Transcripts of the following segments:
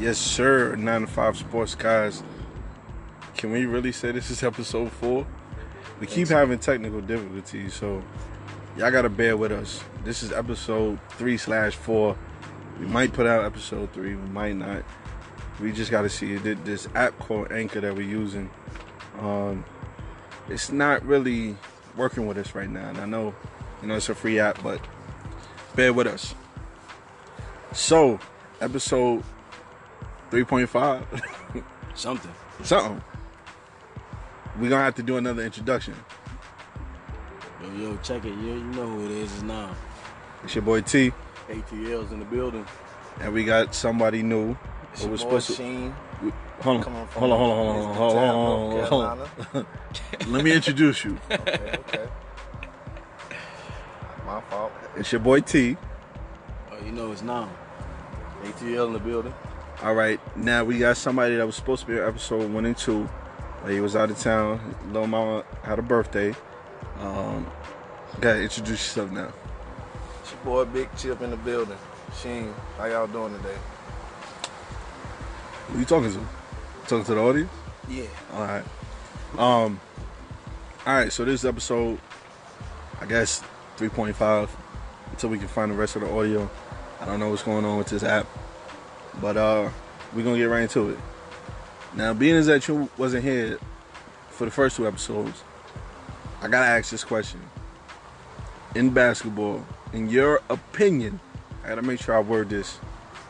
Yes, sir. 9 to 5 Sports guys. Can we really say this is episode 4? We keep having technical difficulties, so y'all gotta bear with us. This is episode 3/4. We might put out episode 3, we might not. We just gotta see it. This app called Anchor that we're using, it's not really working with us right now. And I know, it's a free app, but bear with us. So, episode 3.5. Something. We're gonna have to do another introduction. Yo, check it. You know who it is now. It's your boy T. ATL's in the building. And we got somebody new. It's your boy Rasheem. Hold on. Let me introduce you. Okay. My fault. It's your boy T. Oh, you know it's now. ATL in the building. All right, now we got somebody that was supposed to be in episode 1 and 2. He was out of town. Little mama had a birthday. Gotta introduce yourself now. It's your boy Big Chip in the building. Sheen, how y'all doing today? Who you talking to? Talking to the audience? Yeah. All right, so this episode, I guess 3.5 until we can find the rest of the audio. I don't know what's going on with this app, but we're gonna get right into it. Now, being as that you wasn't here for the first 2 episodes, I gotta ask this question. In basketball, in your opinion, I gotta make sure I word this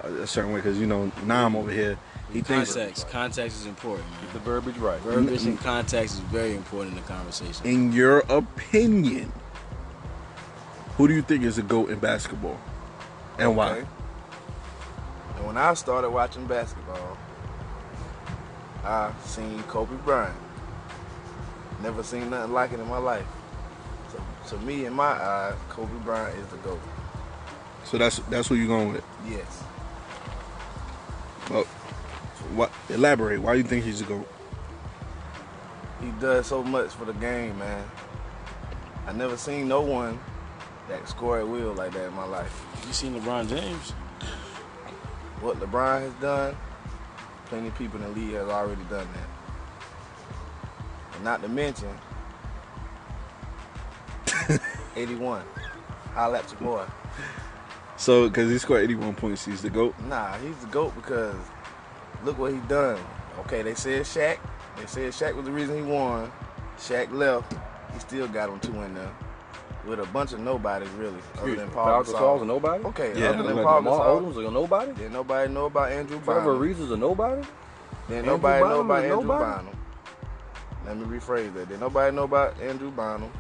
a certain way because Nam over here, he thinks context is important, man. Get the verbiage right. Verbiage and context is very important in the conversation. In your opinion, who do you think is the GOAT in basketball, and why? And when I started watching basketball, I seen Kobe Bryant. Never seen nothing like it in my life. So to me, in my eyes, Kobe Bryant is the GOAT. So that's who you're going with. Yes. Well, elaborate. Why do you think he's the GOAT? He does so much for the game, man. I never seen no one that score at will like that in my life. You seen LeBron James? What LeBron has done, plenty of people in the league has already done that. And not to mention, 81. Holla at your boy. So, because he scored 81 points, he's the GOAT? Nah, he's the GOAT because look what he done. Okay, they said Shaq. They said Shaq was the reason he won. Shaq left. He still got him 2 in there. With a bunch of nobodies, really. Other than Paul Gasol's a nobody? Okay, yeah, other than Paul Gasol. Odom's a nobody? Then nobody know about Andrew Trevor Bynum. Reeves is a nobody? Then nobody know about Andrew nobody? Bynum. Let me rephrase that. Then nobody know about Andrew Bynum.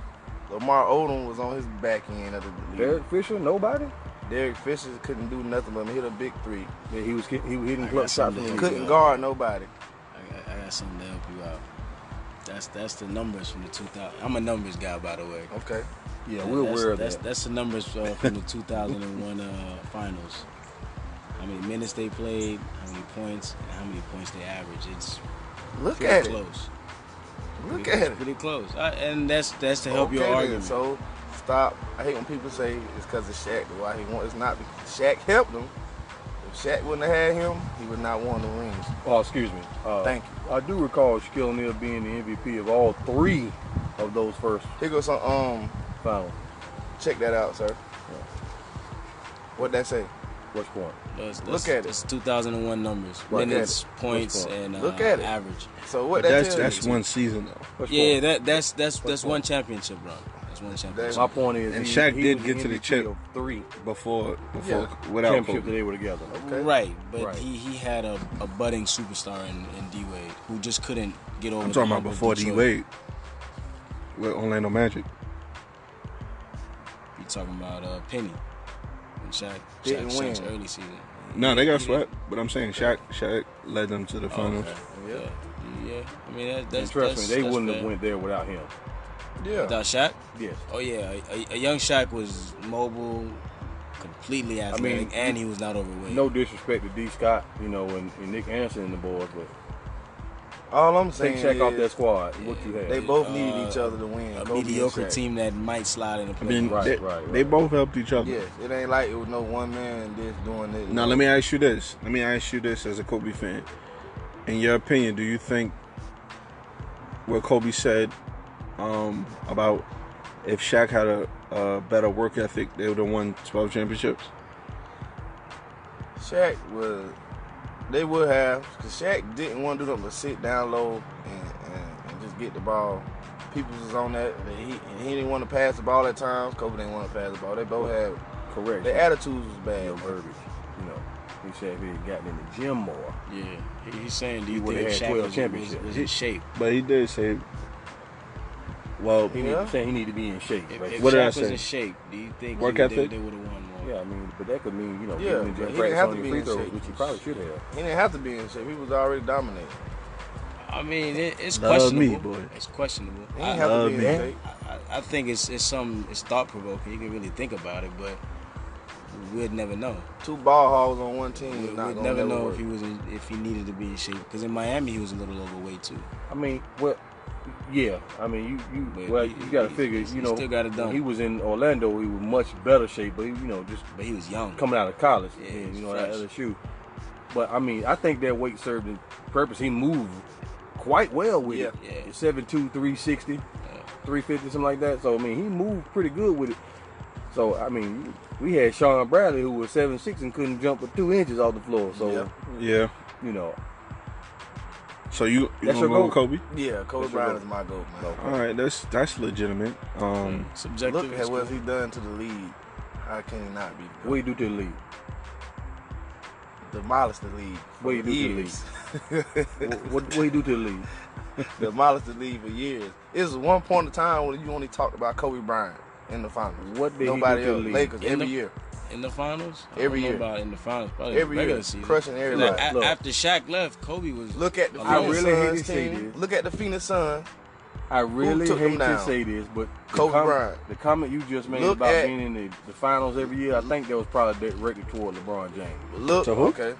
Lamar Odom was on his back end of the league. Derek Fisher, nobody? Derek Fisher couldn't do nothing but hit a big 3. Yeah, he was hitting clutch shots. Couldn't guard nobody. I got something to help you out. That's the numbers from the 2000. I'm a numbers guy, by the way. Okay. Yeah, we're aware of that. That's the numbers from the 2001 finals. How many minutes they played, how many points, and how many points they averaged. It's Look pretty at close. Look Pretty- at it. Pretty close. And that's to help your Okay, then. argument. So stop. I hate when people say it's because of Shaq. Why he won? It's not because Shaq helped him. If Shaq wouldn't have had him, he would not won the rings. Oh, excuse me. Thank you. I do recall Shaquille O'Neal being the MVP of all 3 of those first Here goes some. finals. Check that out, sir. What'd that say? Which point? Look at it. It's 2001 numbers. Right. Minutes, Look at it. points, Look and Look at it. average. So what But that that's tells you? one season, though. Which Yeah, point? that's one championship run. That's one championship. My point is, And he Shaq was did get to the MVP chip of 3 before Yeah. without championship that Kobe. they were together. Okay. Right, but Right. he had a budding superstar in D-Wade who just couldn't get over. I'm the talking about hump of before Detroit. D-Wade with Orlando Magic. You talking about Penny and Didn't Shaq's win. early season. No, they got He swept, but I'm saying Shaq led them to the finals. Okay. Yeah. I mean And that's trust me, they that's wouldn't fair. have went there without him. Yeah. Without Shaq. Yes. Oh yeah, a young Shaq was mobile, completely athletic, and he was not overweight. No disrespect to D. Scott, and Nick Anderson and the boys, but All I'm saying Take Shaq is off that squad. What you have? they both needed each other to win. A Kobe and mediocre Shaq. team that might slide in the I mean, playoffs. they both helped each other. Yes, it ain't like it was no one man this doing it. Now, let me ask you this. Let me ask you this as a Kobe fan. In your opinion, do you think what Kobe said about if Shaq had a better work ethic, they would have won 12 championships? Shaq they would have, because Shaq didn't want to do nothing but sit down low and just get the ball. People was on that. He didn't want to pass the ball at times. Kobe didn't want to pass the ball. They both had Correct. their attitudes was bad. Your verbiage. You know, he said if he had gotten in the gym more. Yeah, he's saying, do you would've think had Shaq 12 was championships. in shape? But he did say, well, He saying he need to be in shape. If What did I Shaq was say? in shape, do you think Work they ethic? would have won more? Yeah, I mean, but that could mean, you know, Yeah, being in the but gym he didn't practice have on to your be free in throws, shape. which he probably should have. He didn't have to be in shape. He was already dominating. I mean, it's Love questionable. me, boy. It's questionable. He didn't have to be in me. shape. I think it's thought provoking. You can really think about it, but we'd never know. Two ball hogs on one team is We'd not gonna never know work. if he needed to be in shape. Because in Miami, he was a little overweight too. I mean, well, yeah. I mean, But you got to figure, he still got it done. when he was in Orlando, he was much better shape, but he, just But he was young. coming out of college, Yeah, and, he's that fresh. LSU. But I mean, I think that weight served the purpose. He moved quite well with it. Yeah. 7'2", 360, 350, something like that. So I mean, he moved pretty good with it. So I mean, we had Sean Bradley who was 7'6" and couldn't jump but 2 inches off the floor. So Yeah. you know, So you That's gonna your go with goal? Kobe? Yeah, Kobe That's your Bryant goal. is my goat, man. All right, that's legitimate. Subjective. Look is at what cool. he done to the league. How can he not be? the what he GOAT? do to the league? Demolish the league. What he do to the years. What he do to the league? Demolish the league for years. It was one point in time when you only talked about Kobe Bryant in the finals. What did Nobody he do to else. the league? Lakers In every the- year. In the finals? Every I don't know year. about in the finals. Probably Every regular year. season. Crushing everybody. Look. After Shaq left, Kobe was. Look at the I Phoenix really hate Suns to say team. this. Look at the Phoenix Suns. I really took them hate to down? say this, but Kobe Bryant. the comment you just made Look about at- being in the finals every year, I think that was probably directed toward LeBron James. Look, To who? okay.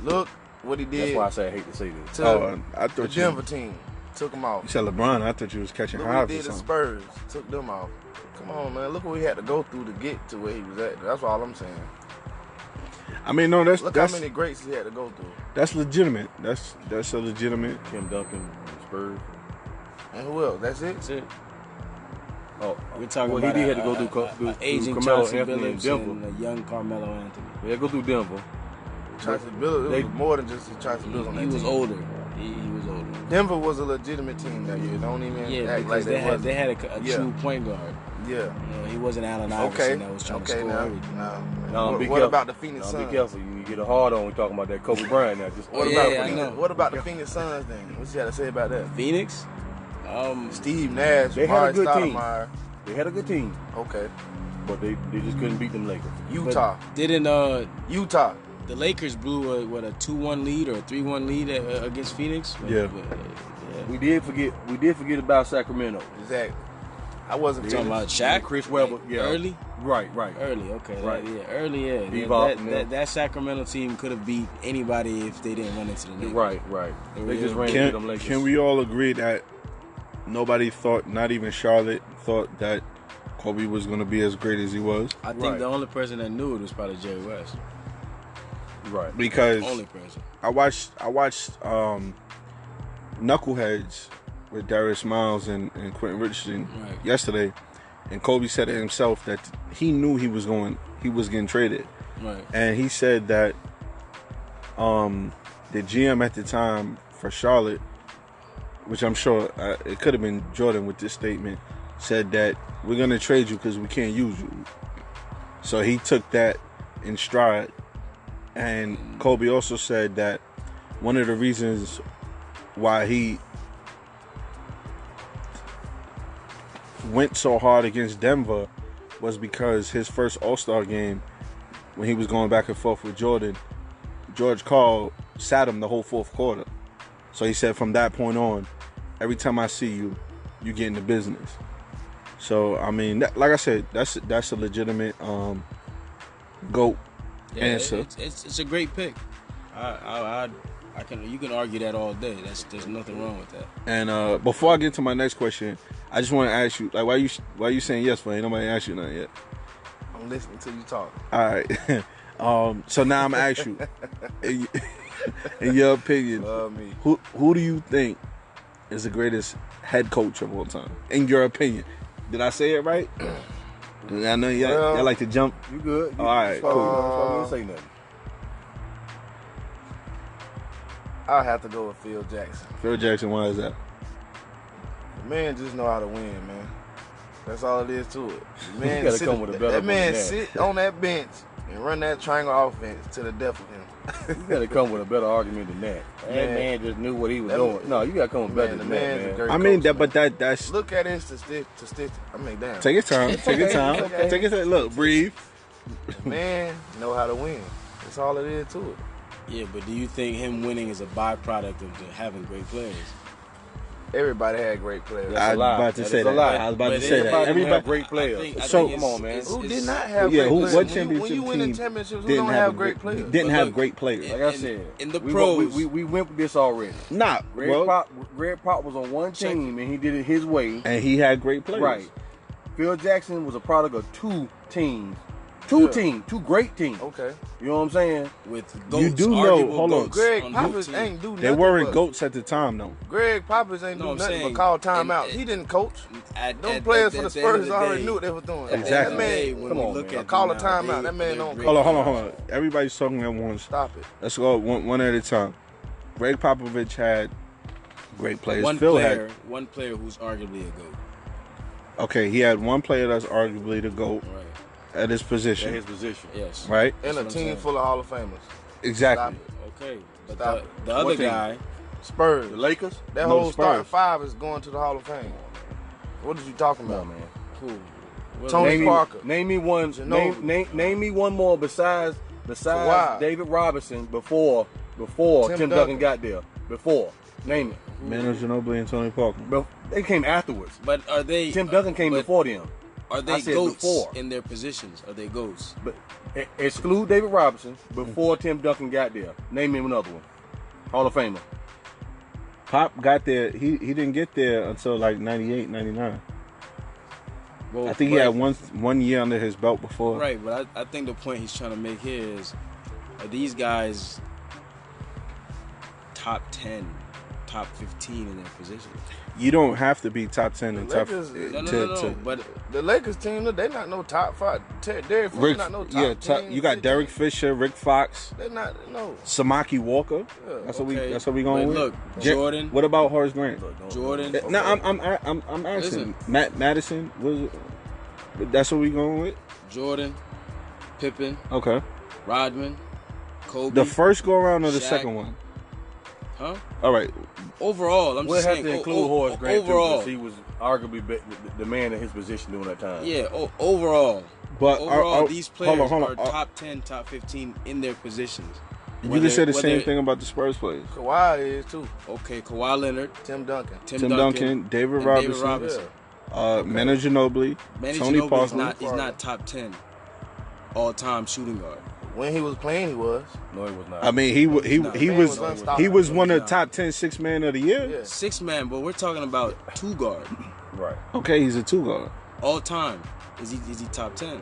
Look what he did That's why I say I hate to say this. to Oh, I the thought Denver team. Took him off. you said LeBron. I thought you was catching Look what hives he or did to something. Spurs. Took them off. Come on, man. Look what he had to go through to get to where he was at. That's all I'm saying. I mean, no, Look how that's many greats he had to go through. that's legitimate. That's a legitimate. Tim Duncan, Spurs. And who else? That's it? That's it. Oh, We're talking well, about he did have to go through aging Carmelo Chauncey Anthony in Billups Denver. and a young Carmelo Anthony. Yeah, go through Denver. Chauncey Billups. They- It was more than just Chauncey Billups on that He was team. older. He was older. Denver was a legitimate team that year. Don't even Yeah, act because like they had a Yeah. true point guard. Yeah. You know, he wasn't Allen Okay. Iverson that was trying to Okay. score Now. everything. No, What be what careful. about the Phoenix Now, Suns? be careful. You get a hard on when talking about that Kobe Bryant now. Just What Oh, about yeah, I Phoenix? know. What about the Phoenix Suns then? What you had to say about that? Phoenix? Steve Nash, They had a Mark good team. Stoudemire. they had a good team, Okay. but they just couldn't beat them Lakers. Utah. But didn't Utah. the Lakers blew a 2-1 lead or a 3-1 lead against Phoenix? Yeah. We did forget about Sacramento. Exactly. I wasn't You talking finished. about Shaq? Chris Webber. Yeah. Early? Right. Early, okay. Right. Early, yeah. Bebop, yeah. That Sacramento team could have beat anybody if they didn't run into the Lakers. Right. They just ran into them Lakers. Can we all agree that nobody thought, not even Charlotte, thought that Kobe was going to be as great as he was? I think Right. the only person that knew it was probably Jerry West. Right. Because Only person. I watched Knuckleheads with Darius Miles and Quentin Richardson Right. yesterday, and Kobe said it himself that he knew he was getting traded, Right. and he said that the GM at the time for Charlotte, which I'm sure it could have been Jordan with this statement, said that we're gonna trade you because we can't use you. So he took that in stride. And Kobe also said that one of the reasons why he went so hard against Denver was because his first All-Star game, when he was going back and forth with Jordan, George Karl sat him the whole fourth quarter. So he said from that point on, every time I see you, you get in the business. So I mean, like I said, that's a legitimate GOAT answer. It's a great pick. You can argue that all day. There's nothing wrong with that. And before I get to my next question, I just want to ask you, like, why you saying yes for? Ain't nobody asked you nothing yet. I'm listening to you talk. All right. So now I'm gonna ask you, in your opinion, Love me. who do you think is the greatest head coach of all time? In your opinion, did I say it right? I know y'all like to jump. You good? All right, cool. I didn't say nothing. I'll have to go with Phil Jackson. Phil Jackson, why is that? The man just know how to win, man. That's all it is to it. The man gotta come with a better that man than that. sit on that bench and run that triangle offense to the death of him. You gotta come with a better argument than that. That man just knew what he was doing. No, you gotta come with better than that, man's a man. great I mean, coach, man. that's. Look at his statistics. I mean, damn. Take your time. Take your time. Okay. Take your time. Look, breathe. The man know how to win. That's all it is to it. Yeah, but do you think him winning is a byproduct of having great players? Everybody had great players. I was about to say that. I was about to say that. Everybody Everybody. have great players. So- Come on, man. Who did not have Yeah, great who? players? What When championship you win in team championships, who didn't don't have great players? Didn't But have look, great players. Like I said, in the we pros- we went with this already. Nah, Greg Pop was on one team and he did it his way. and he had great players. Right. Phil Jackson was a product of two teams. Two great teams. Okay. You know what I'm saying? With goats, You do know- arguable hold on. goats Greg on Poppers both teams. ain't do nothing. They weren't but- goats at the time, though. Greg Poppers ain't No, do I'm nothing saying, but call timeouts. and- He didn't coach. Them At players the for the end Spurs of the already day- knew what they were doing. At the end of Exactly. the day, Man, when Come we on, look man. at Call them a now, timeout. That man they're don't great coach. Hold players. on. Everybody's talking at once. Stop it. Let's go one at a time. Greg Popovich had great players. One Phil player who's arguably a goat. okay, he had one player that's arguably the GOAT Right. at his position. At his position. Yes. Right? And a what I'm team saying. full of Hall of Famers. Exactly. Okay. But Stop the, it. the other What team? guy, Spurs. The Lakers? That No, whole Spurs. starting five is going to the Hall of Fame. What is you talking Come about, on, man. cool. Well, Tony Name me- Parker. Name me one. Ginobili. Name me one more besides Kawhi. David Robinson before Tim Tim Duncan got there. Before. Name it. Manu Ginobili and Tony Parker. They came afterwards. But are they? Tim Duncan came but before them. Are I they said goats before. in their positions? Are they goats? But exclude David Robinson before Tim Duncan got there. Name me another one. Hall of Famer. Pop got there. He didn't get there until like 98, 99. Well, I think he had one year under his belt before. Right, but I think the point he's trying to make here is, are these guys top 10, top 15 in their position? You don't have to be top 10 and The top. Lakers- No. But The Lakers team, they not no top five. Derek Fisher not no top 10. You got Derek Fisher, Rick Fox, They not no. Samaki Walker. Yeah. That's okay. what we going But with. look, Ja- Jordan. What about Horace Grant? Jordan. No, I'm asking. Listen. Matt Madison was. That's what we going with. Jordan, Pippen, Okay. Rodman, Kobe. The first go around or the Shaq. second one? Huh? All right. Overall, I'm We'll just have saying. to include Horace Grant too, overall, 'cause he was arguably the man in his position during that time. yeah. Overall, But these players hold are on. top 10, top 15 in their positions. You can say the same thing about the Spurs players. Kawhi is too. Okay, Kawhi Leonard, Tim Duncan. Tim Tim Duncan, Duncan, David and Robinson, David Robinson. Manu Ginobili, Manny Tony Ginobili Parker. is not top 10 all-time shooting guard. When he was playing, he was. No, he was not. I mean, he Man was was unstoppable. one of the Nah. top 10 six man of the year. Yeah. 6-man, but we're talking about two guard right. Okay, he's a two guard. all time. Is he top 10?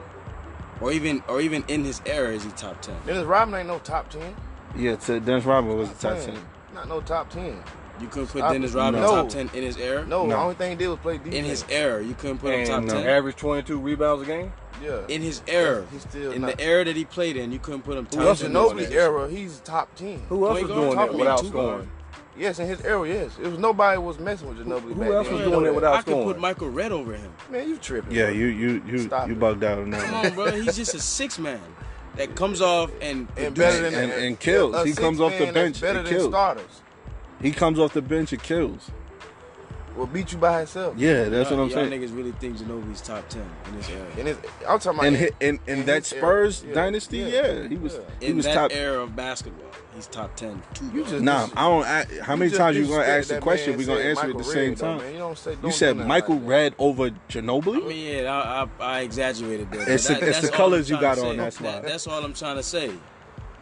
Or even in his era, is he top 10? Dennis Rodman ain't no top 10. Yeah, Dennis Rodman was the top 10. Not no top 10. You couldn't put Stop Dennis it. Rodman No. top 10 in his era? No, the No. only thing he did was play defense. In his era, you couldn't put him top And 10? average 22 rebounds a game. Yeah. In his era, He's still in not. the era that he played in, you couldn't put him top Well, 10. Ginobili's era, he's top 10. Who else Point was guard, doing that top without two guard. scoring? Yes, in his era, yes. It was nobody was messing with Ginobili Who back else then. was You doing know that without I could scoring? put Michael Redd over him. Man, you tripping. Yeah, bro. you Stop it. bugged out on that Come one. on, bro. He's just a 6-man that comes off and And produces. better than and kills. a He comes off the six-man bench that's better and than kills. starters. He comes off the bench and kills. Will beat you by himself. Yeah, that's what I'm Y'all saying. niggas really think Ginobili's top 10 in his era. I'm talking about In that his era. Spurs Yeah, dynasty, yeah, he was yeah. he In was that top. era of basketball, he's top 10. You just Nah, I don't. How many just times you gonna disrespect ask the that question? man We gonna said answer it at Michael the same Redd, though, time. man. You don't say. You don't said do nothing Michael like that. Redd over I Ginobili. mean, yeah, I exaggerated there. It's but the that's all colors I'm you trying got to on, say. that's why. That's all I'm trying to say.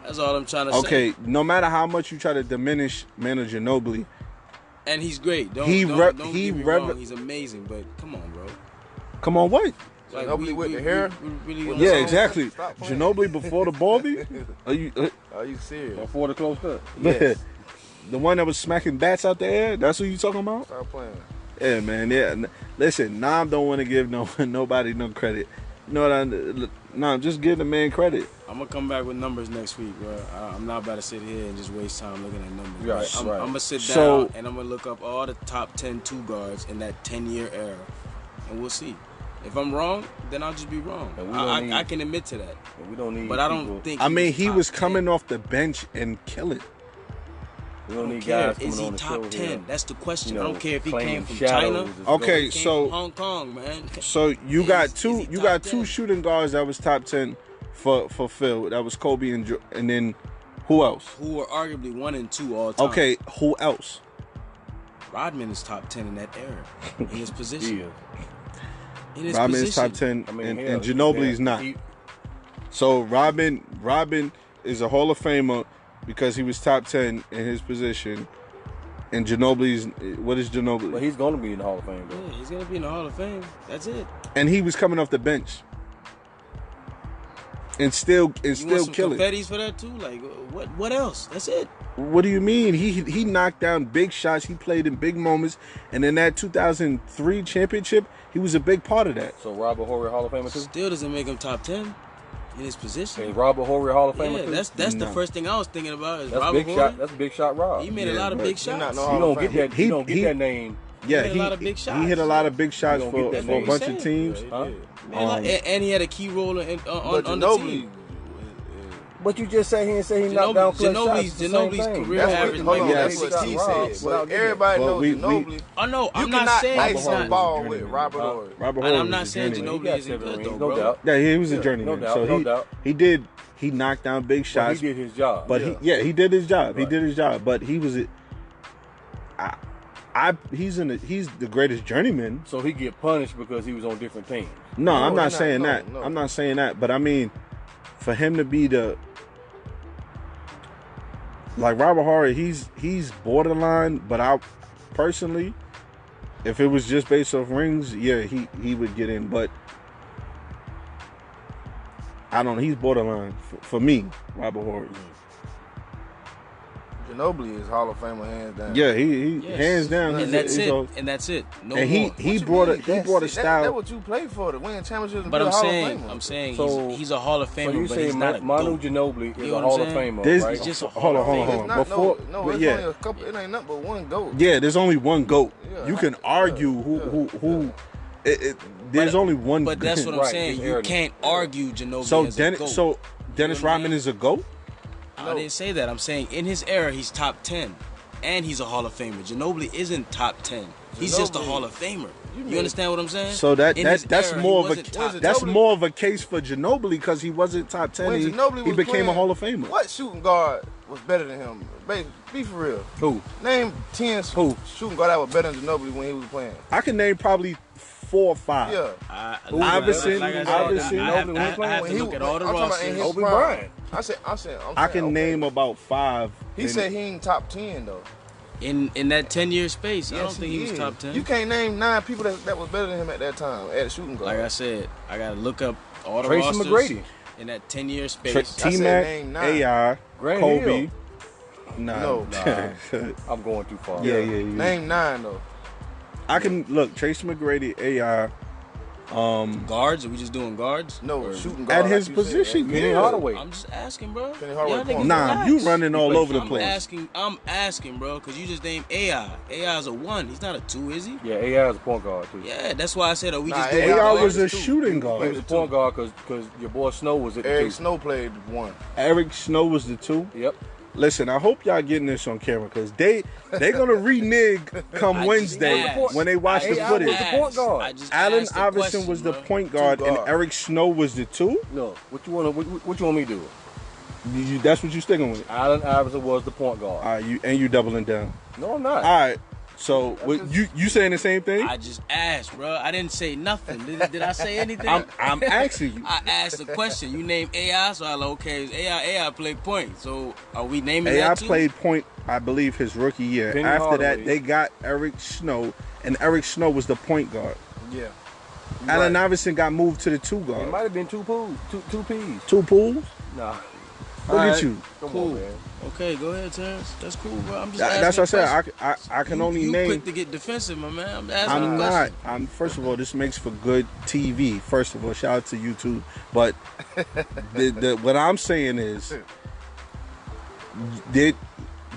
That's all I'm trying to say. Okay, no matter how much you try to diminish Manu Ginobili, And he's great. Don't He get rep- me he wrong. rep- He's amazing, but come on, bro. come on, what? Like, Ginobili with the hair? we really With gonna Yeah, the say- exactly. Stop playing. Ginobili before the Baldy? Are you Are you serious? Before the close cut. Yes. the one that was smacking bats out the air? That's what you talking about? Stop playing. Yeah, man. Yeah. Listen, Nam don't want to give nobody no credit. You know what Nam, just give the man credit. I'm gonna come back with numbers next week, bro. I'm not about to sit here and just waste time looking at numbers. bro. Right, I'm right. gonna sit down So- and I'm gonna look up all the top 10 two guards in that 10-year era, and we'll see. If I'm wrong, then I'll just be wrong. And we don't need- I can admit to that, And we don't need. but I people- don't think. I mean, he top was 10. coming off the bench and killing. We I don't don't need care. guys coming Is he on the top show 10? here, That's the question. you I know, don't care if he claiming came from shadows China. as Okay, He came so- from Hong Kong, man. So you Is- got is two. he You top got 10? two shooting guards that was top 10 for Phil. That was Kobe and then who else? Who were arguably 1 and 2 all time. Okay, who else? Rodman is top 10 in that era in his position. Yeah. In his Robin is position. top 10, I mean, and, hell, and Ginobili's yeah, not. he- So Robin is a Hall of Famer because he was top 10 in his position. And Ginobili's, what is But Ginobili? he's gonna be in the Hall of Fame though. Yeah, he's gonna be in the Hall of Fame. That's it. And he was coming off the bench. And still You want some killing. confettis for that too? Like what else? That's it. What do you mean? He knocked down big shots. He played in big moments. And in that 2003 championship, he was a big part of that. So Robert Horry Hall of Famer too. Still doesn't make him top 10 in his Is position. Robert Horry Hall of Famer Yeah, too? that's the No. first thing I was thinking about is That's Robert big Horry. shot. That's big shot Rob. He made a Yeah, lot of but big he not shots. no You Hall don't of get Fame. that. You don't get that name. Yeah, made a lot of big shots. He hit a lot of big shots You don't for get that a name. bunch That's of what teams. Yeah, Huh? he did. Man, and he had a key role But on the Ginobili, team. But you just say he and say he knocked down clutch shots. It's the same Ginobili's thing. career that's average what, hold on, might be that's like what T 60. said. Without But getting everybody But knows we- Ginobili. Oh no, You I'm not cannot saying ice he's on not. ball journeyman. with Robert Horry. Robert And Horry I'm was not a saying journeyman. Ginobili isn't good though, no bro. doubt. Yeah, he was a Yeah, journeyman. no doubt, so no doubt. he knocked down big But shots. he did his job. But Yeah. he did his job. He Right. did his job. But he was he's the greatest journeyman. So he get punished because he was on different teams. No, I'm No, not saying no, that. no. I'm not saying that. But I mean, for him to be the like Robert Horry, he's borderline. But I personally, if it was just based off rings, yeah, he would get in. But I don't know. He's borderline for me, Robert Horry. Ginobili is Hall of Famer hands down. Yeah, he Yes. hands down. And that's it. And that's it. No And more. he brought a That's style. what you play for, to win championships and But be a I'm Hall saying, of Famer. I'm saying So- he's a Hall of So Famer, you but say he's not a Manu GOAT. Ginobili is You know a what Hall I'm of saying? Famer, This- right? He's just a Hold on, Hall of hold on, Famer. hold on. Before- no, but it's yeah. only a couple. It ain't nothing but one goat. Yeah, there's only one GOAT. Yeah, You can argue who. There's But- only one. But that's what I'm Right, saying. it's You arrogant. can't argue Ginobili so as a Dennis. GOAT. So Dennis what I'm Rodman saying? is a GOAT. I didn't say that. I'm saying in his era, he's top 10. And he's a Hall of Famer. Ginobili isn't top 10. He's just a Ginobili- Hall of Famer. You mean- understand what I'm saying? So that's In his that's era, more he of wasn't top a 10. that's Ginobili- more of a case for Ginobili because he wasn't top 10. When He, Ginobili he was became playing, a Hall of Famer. What shooting guard was better than him? Be for real. Who? Name 10 Who? shooting guard that was better than Ginobili when he was playing. I can name probably 4 or 5. Yeah. Iverson, like I said, Iverson, I have, Ginobili I was have playing to When he look was- at all the I'm talking about in rosters. his Kobe prime. Bryant. I'm saying, I can okay. name about 5. He and- said he ain't top 10 though. In that 10-year space, I don't Yes, think he was is. top 10. You can't name 9 people that was better than him at that time at shooting guard. Like I said, I got to look up all the Tracy rosters McGrady. in that 10-year Tra- space. said T-Mac, name 9. AI, Grant Kobe. Hill. Nah. No. I'm going too far. Yeah. Name 9 though. I can look Tracy McGrady, AI. Guards? Are we just doing guards? No, Or- shooting guard. At his like you said. position, Penny yeah. Hardaway. I'm just asking, bro. Penny Hardaway Y'all point niggas Nah, relax. you running all played- over the I'm place. asking, bro, because you just named AI. AI is a 1. He's not a 2, is he? Yeah, AI is a point guard too. Yeah, that's why I said, are we Nah, just AI doing AI guard was a is 2. shooting He guard. was a point guard because your boy Snow was at the Eric two. Snow played 1. Eric Snow was the 2. Yep. Listen, I hope y'all getting this on camera because they gonna renege come I just Wednesday asked. when they watch the AI footage. was the point guard. I just Allen asked the Iverson question, was the bro. point guard, and guard. Eric Snow was the 2. No, what you want me to do? That's what you sticking with. Allen Iverson was the point guard. All right, you doubling down. No, I'm not. All right, So what, you saying the same thing? I just asked, bro. I didn't say nothing. Did I say anything? I'm asking you. I asked a question. You named AI, so I like, okay, AI played point. So are we naming AI that too? played point, I believe, his rookie year. Penny After Hardaway. that, they got Eric Snow, and Eric Snow was the point guard. Yeah. Allen Iverson got moved to the two It guard. might have been two P's. Two pools? Nah. Look at you. Come Cool. on, man. Okay, go ahead, Terrence. That's cool, bro. I'm just asking. That's what I a said. question. I can only you name. quick to get defensive, my man. I'm asking I'm a not. question. First of all, this makes for good TV. First of all, shout out to YouTube. But what I'm saying is,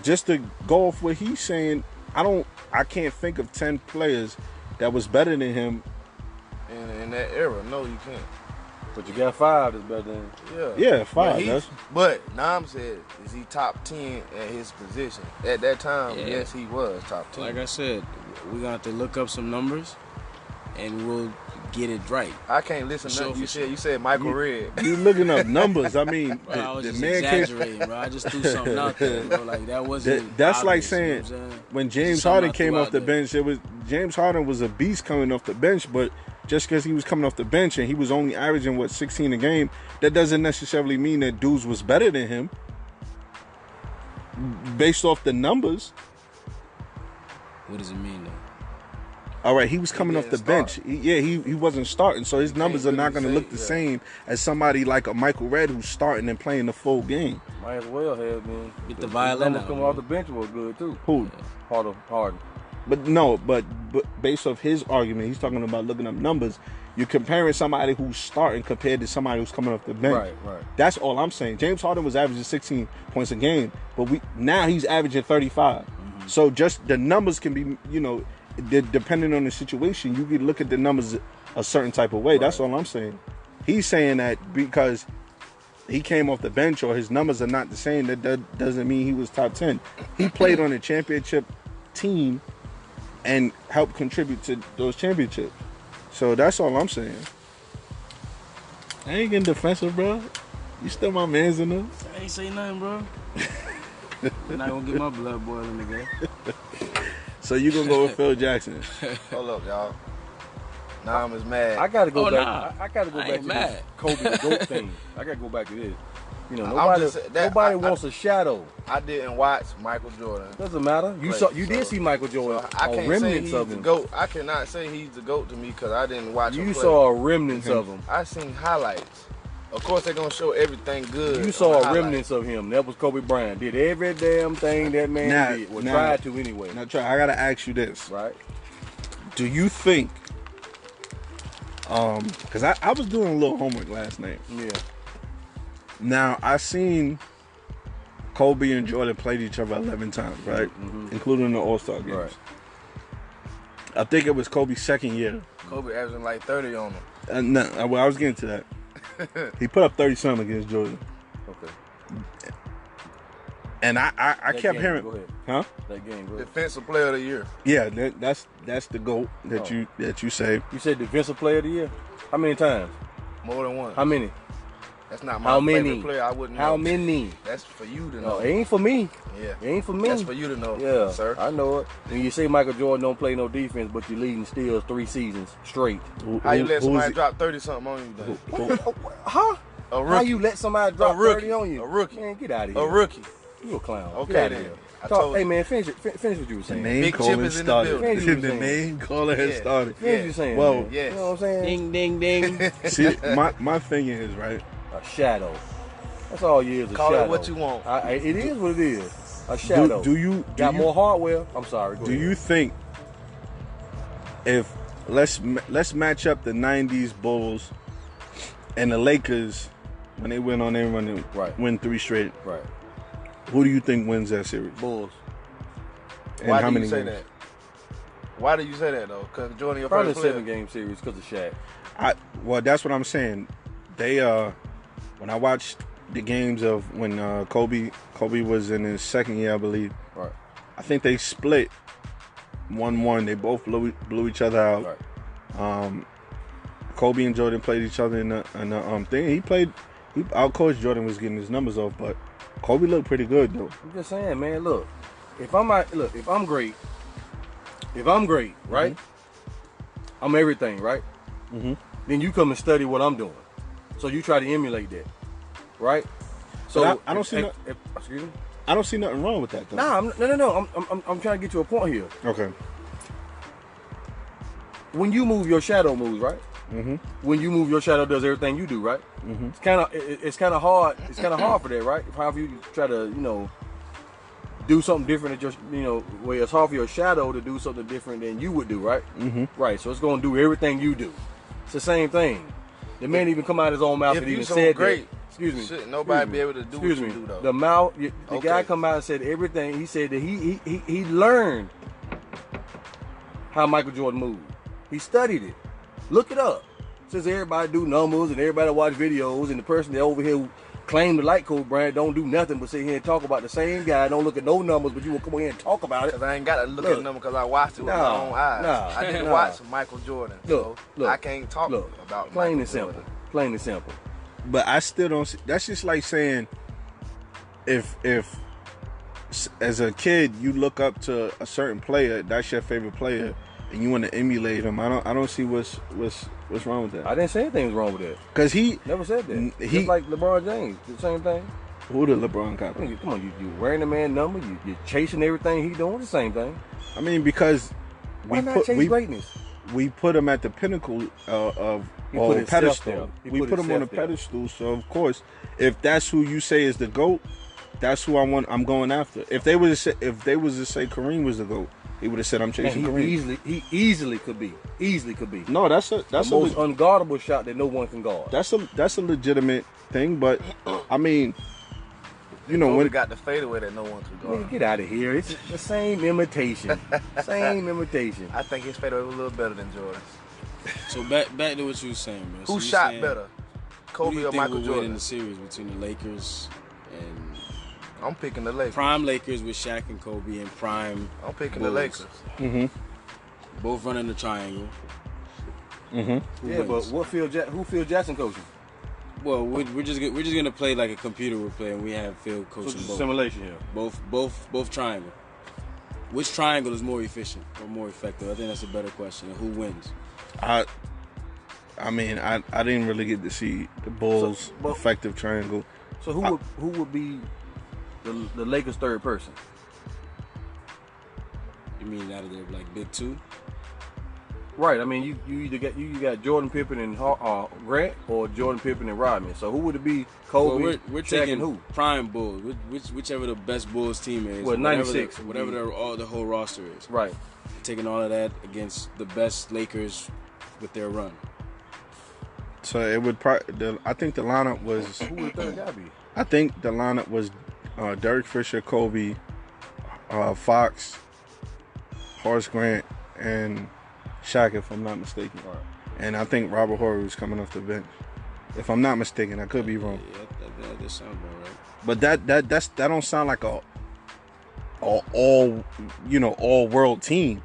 just to go off what he's saying, I can't think of 10 players that was better than him. In that era, no, you can't. But you got 5 that's better than. Yeah, 5. But Nam said, is he top 10 at his position? At that time, Yeah. yes, he was top 10. Like I said, we're gonna have to look up some numbers, and we'll get it right. I can't listen to Sure, nothing you for said. You said Michael Red. You looking up numbers? I mean, Bro, I was the just man can't. exaggerating, bro. I just threw something out there, bro. Like that wasn't. That's like obvious, you know saying what I'm saying? when James Something Harden I came threw off out the there. bench, James Harden was a beast coming off the bench, but just because he was coming off the bench and he was only averaging 16 a game, that doesn't necessarily mean that dudes was better than him based off the numbers. What does it mean though? All right, he was coming off the didn't bench. start. He wasn't starting, so his numbers are not going to really look the say, same as somebody like a Michael Redd who's starting and playing the full game. Might as well have been. Get the violin out, coming bro. off the bench was good too. Who? Harden. But no, but based off his argument, he's talking about looking up numbers. You're comparing somebody who's starting compared to somebody who's coming off the bench. Right. That's all I'm saying. James Harden was averaging 16 points a game, but now he's averaging 35. So just the numbers can be, depending on the situation, you can look at the numbers a certain type of way. Right. That's all I'm saying. He's saying that because he came off the bench or his numbers are not the same, that doesn't mean he was top 10. He played on a championship team and helped contribute to those championships. So that's all I'm saying. I ain't getting defensive, bro. You still my man's in there. I ain't say nothing, bro. I'm not gonna get my blood boiling again. So you gonna go with Phil Jackson? Hold up, y'all. Nam is mad. I gotta go Oh, back. nah. I gotta go I back ain't to mad. this Kobe the GOAT thing. I gotta go back to this. I'm Nobody, just- that- nobody I- wants a shadow. I didn't watch Michael Jordan. Doesn't matter. You did see Michael Jordan. I on can't say remnants he's of the him. GOAT. I cannot say he's the GOAT to me because I didn't watch him You play. saw remnants of him. I seen highlights. Of course, they're going to show everything good. You on saw the a highlights. remnants of him. That was Kobe Bryant. Did every damn thing that man did. Or tried to anyway. Now, I gotta ask you this. Right? Do you think, because I was doing a little homework last night. Yeah. Now, I seen Kobe and Jordan played each other 11 times, right? Including the All-Star games. Right. I think it was Kobe's second year. Kobe averaging like 30 on him. No, I was getting to that. He put up 30-something against Jordan. Okay. And I That kept game, hearing, go ahead. huh? That game, go ahead. Defensive player of the year. Yeah, that's the GOAT that you say. You said defensive player of the year? How many times? More than one. How many? That's not How my many? favorite player. I wouldn't know. How many? That's for you to No, know. it ain't for me. Yeah. It ain't for me. That's for you to know, Yeah, sir. I know it. When you say Michael Jordan don't play no defense, but you're leading steals 3 seasons straight. How you let who's somebody he- drop 30-something on you, then? Huh? A How rookie. you let somebody drop rookie. 30 on you? A rookie. Man, get out of here. A rookie. You a clown. Okay, Get out then. of here. I Talk, told hey you. man, finish what you were saying. Name Big Chip calling is in the started. building. Finish what The you were saying. name calling has Yeah. started. Finish what you saying. Well, man. yes. You know what I'm saying? Ding, ding, ding. See, my thing is, right? A shadow. That's all you is. A Call shadow. it what you want. It is what it is. A shadow. Do you got more hardware? I'm sorry. Go Do ahead. you think if let's match up the '90s Bulls and the Lakers when they went on their run and Right. win 3 straight? Right. Who do you think wins that series? Bulls. And Why how do many you say games? that? Why do you say that, though? Because Jordan your Probably a first player. 7-game series because of Shaq. Well, that's what I'm saying. They when I watched the games of when Kobe was in his second year, I believe. Right. I think they split 1-1. They both blew each other out. Right. Kobe and Jordan played each other in the thing. He outcoached Jordan, was getting his numbers off, but Kobe looked pretty good though. I'm just saying, man. Look, if I'm great, if I'm great, right? I'm everything, right? Mhm. Then you come and study what I'm doing. So you try to emulate that, right? So But I don't see no- excuse me. I don't see nothing wrong with that though. Nah, no. I'm trying to get to a point here. Okay. When you move, your shadow moves, right? Mm-hmm. When you move, your shadow does everything you do, right? Mm-hmm. It's kind of hard. It's kind of hard for that, right? However you try to, do something different, where it's hard for your shadow to do something different than you would do, right? Mm-hmm. Right. So it's going to do everything you do. It's the same thing. The man even come out his own mouth If and you even so said great, that. Excuse me. shouldn't nobody be able to do what Excuse you me. do though? The mouth. The Okay. guy come out and said everything. He said that he learned how Michael Jordan moved. He studied it. Look it up. Since everybody do numbers and everybody watch videos, and the person that over here who claim to like Kobe Bryant don't do nothing but sit here and talk about the same guy. Don't look at no numbers, but you will come here and talk about it. Because I ain't got to look Look. at them because I watched it with my own eyes. I didn't watch Michael Jordan. Look, so I can't talk about plain Michael and simple. Jordan. Plain and simple. But I still don't see, that's just like saying if as a kid you look up to a certain player, that's your favorite player, and you want to emulate him. I don't see what's wrong with that. I didn't say anything was wrong with that. Cause he Never said that. He- Just like LeBron James, the same thing. who the LeBron copy? Come on, you wearing the man number, you're chasing everything he doing, the same thing. I mean, because Why not chase greatness? we put him at the pinnacle of He put himself pedestal. there. He We put him on a himself there. pedestal. So of course, if that's who you say is the GOAT, that's who I'm going after. If they was to say Kareem was the GOAT, he would have said I'm And chasing Kareem. he easily could be. Easily could be. No, that's The a most unguardable shot that no one can guard. that's a legitimate thing. But I mean, Kobe when got the fadeaway that no one could Nigga, guard. get out of here. It's the same imitation. Same imitation. I think his fadeaway was a little better than Jordan's. So back to what you were saying, man. So Who you shot saying, better, Who do Kobe you or think Michael will win in Jordan? the series between the Lakers and I'm picking the Lakers. prime Lakers with Shaq and Kobe and prime I'm picking the Bulls? Lakers. Both running the triangle. Who Yeah, wins? but who Phil Jackson coaching? Well, we're just gonna play like a computer we're playing. We have Phil So coaching it's a both. simulation here. Both triangle. Which triangle is more efficient or more effective? I think that's a better question. And who wins? I mean, I didn't really get to see the Bulls' but- effective triangle. So who would be the Lakers' third person? You mean out of their like big two? Right. I mean, you either got Jordan Pippen and Grant or Jordan Pippen and Rodman. So who would it be? Kobe, Well, we're Shaq, taking and who? prime Bulls, whichever the best Bulls team is. Well, 96 whatever the whole roster is. Right. We're taking all of that against the best Lakers with their run. So it would I think the lineup was. Who would the third guy be? I think the lineup was Derek Fisher, Kobe, Fox, Horace Grant, and Shaq, if I'm not mistaken. Right. And I think Robert Horry was coming off the bench. If I'm not mistaken, I could be wrong. Yeah, that sounds about right. But that don't sound like a all world team.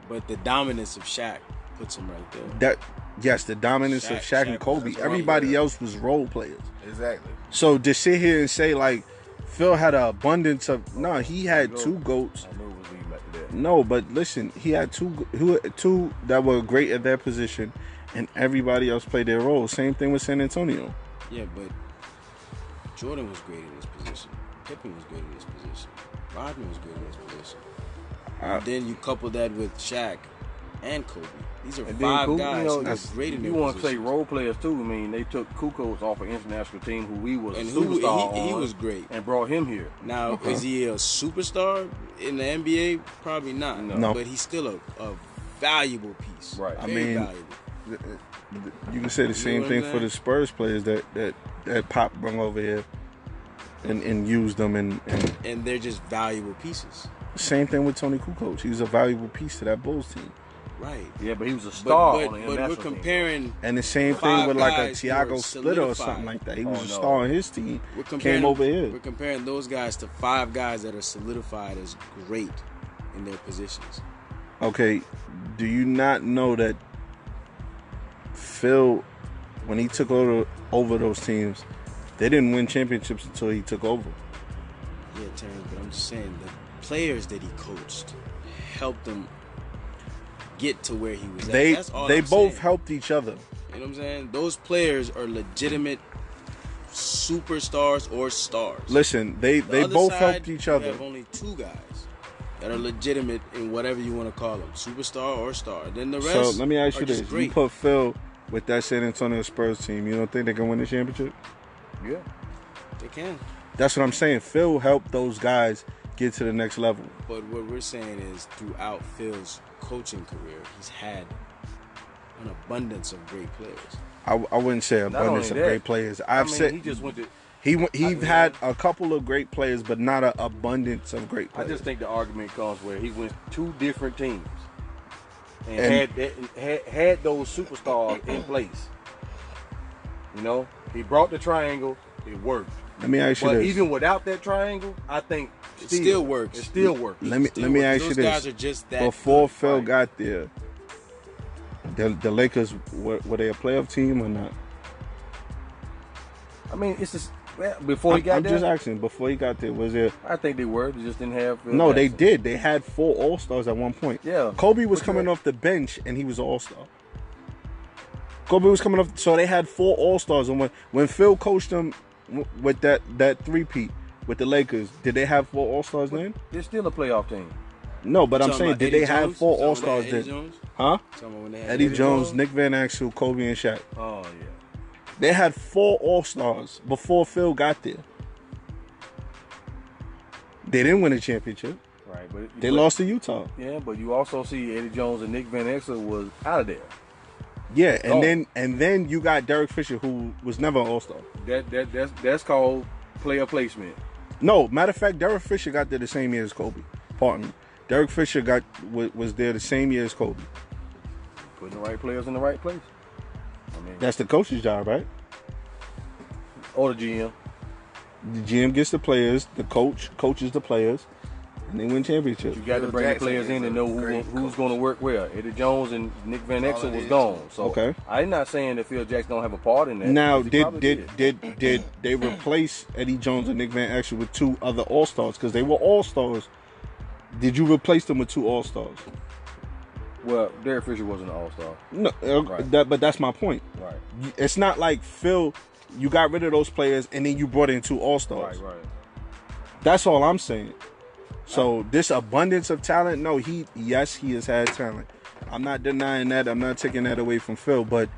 But the dominance of Shaq puts him right there. The dominance of Shaq and Shaq Kobe. was Everybody player. else was role players. Exactly. So to sit here and say like Phil had an abundance of he had two goats. I knew it was leading back to that. No, but listen, he had two that were great at their position, and everybody else played their role. Same thing with San Antonio. Yeah, but Jordan was great in his position. Pippen was good in his position. Rodman was good in his position. And then you couple that with Shaq and Kobe. These are And five then, guys who are great in you their want to say positions. role players too. I mean, they took Kukoc off an international team who he was And a who superstar he on was great. and brought him here. Now, is he a superstar in the NBA? Probably not. No. But he's still a valuable piece. Right. I Very mean, valuable. You can say the same what thing I'm for the Spurs players that Pop brought over here and used them and And they're just valuable pieces. same thing with Tony Kukoc. He was a valuable piece to that Bulls team. Right. Yeah, but he was a star But on the we're international team. comparing And the same thing Five with like a guys who Thiago were Splitter or solidified. something like that. He was Oh, a no. star on his team. We're comparing Came over here. We're comparing those guys to five guys that are solidified as great in their positions. Okay, do you not know that Phil, when he took over those teams, they didn't win championships until he took over. Yeah, Terrence, but I'm just saying the players that he coached helped them get to where he was at. They That's all they I'm both saying. helped each other. You know what I'm saying? Those players are legitimate superstars or stars. Listen, they The other both side, helped each you other. have only two guys that are legitimate in whatever you want to call them, superstar or star. Then the rest. So let me ask are you just this: Great. you put Phil with that San Antonio Spurs team, you don't think they can win the championship? Yeah. They can. That's what I'm saying. Phil helped those guys get to the next level. But what we're saying is, throughout Phil's coaching career, he's had an abundance of great players. I wouldn't say abundance of only that, great players. I I've mean, said he just went to. he had a couple of great players, but not an abundance of great I players. just think the argument comes where he went two different teams and had those superstars in place. You know, he brought the triangle. It worked. Let me ask you But this. even without that triangle, I think It still works. It still works. Let me Still, ask you those this. guys are just that Before good. Phil Right. got there, the Lakers were they a playoff team or not? I mean, it's just before he got I'm there. just asking. Before he got there, was there? I think they were. They just didn't have. Phil No, they Jackson. did. They had 4 All-Stars at one point. Yeah. Kobe was But coming you- off the bench and he was an All-Star. Kobe was coming off, so they had 4 All-Stars. And when Phil coached them with that three-peat with the Lakers, did they have 4 All-Stars then? They're still a playoff team. No, but I'm Talking saying, about did Eddie they have Jones? 4 Talking about All-Stars Eddie then? Jones? Huh? Talking about when they had Eddie Jones, Jones? Nick Van Exel, Kobe, and Shaq. Oh yeah. They had 4 All-Stars before Phil got there. They didn't win a championship. Right, but They lost to Utah. Yeah, but you also see Eddie Jones and Nick Van Exel was out of there. Yeah, and Oh. then you got Derek Fisher, who was never an All-Star. That's called player placement. No, matter of fact, Derek Fisher got there the same year as Kobe. Pardon me. Derek Fisher was there the same year as Kobe. Putting the right players in the right place. I mean, That's the coach's job, right? or the GM. The GM gets the players, the coach coaches the players, and they win championships. You got to Phil bring the Jackson players in is and a know great who's coach. going to work where. Eddie Jones and Nick Van All Exel it was is. gone. So Okay. I'm not saying that Phil Jackson don't have a part in that. Now, 'cause he probably did they replace Eddie Jones and Nick Van Exel with 2 other All-Stars? Because they were All-Stars. Did you replace them with 2 All-Stars? Well, Derek Fisher wasn't an All-Star. No, Right. but that's my point. Right. It's not like Phil, you got rid of those players and then you brought in 2 All-Stars. Right. That's all I'm saying. So this abundance of talent, no, he has had talent. I'm not denying that. I'm not taking that away from Phil, but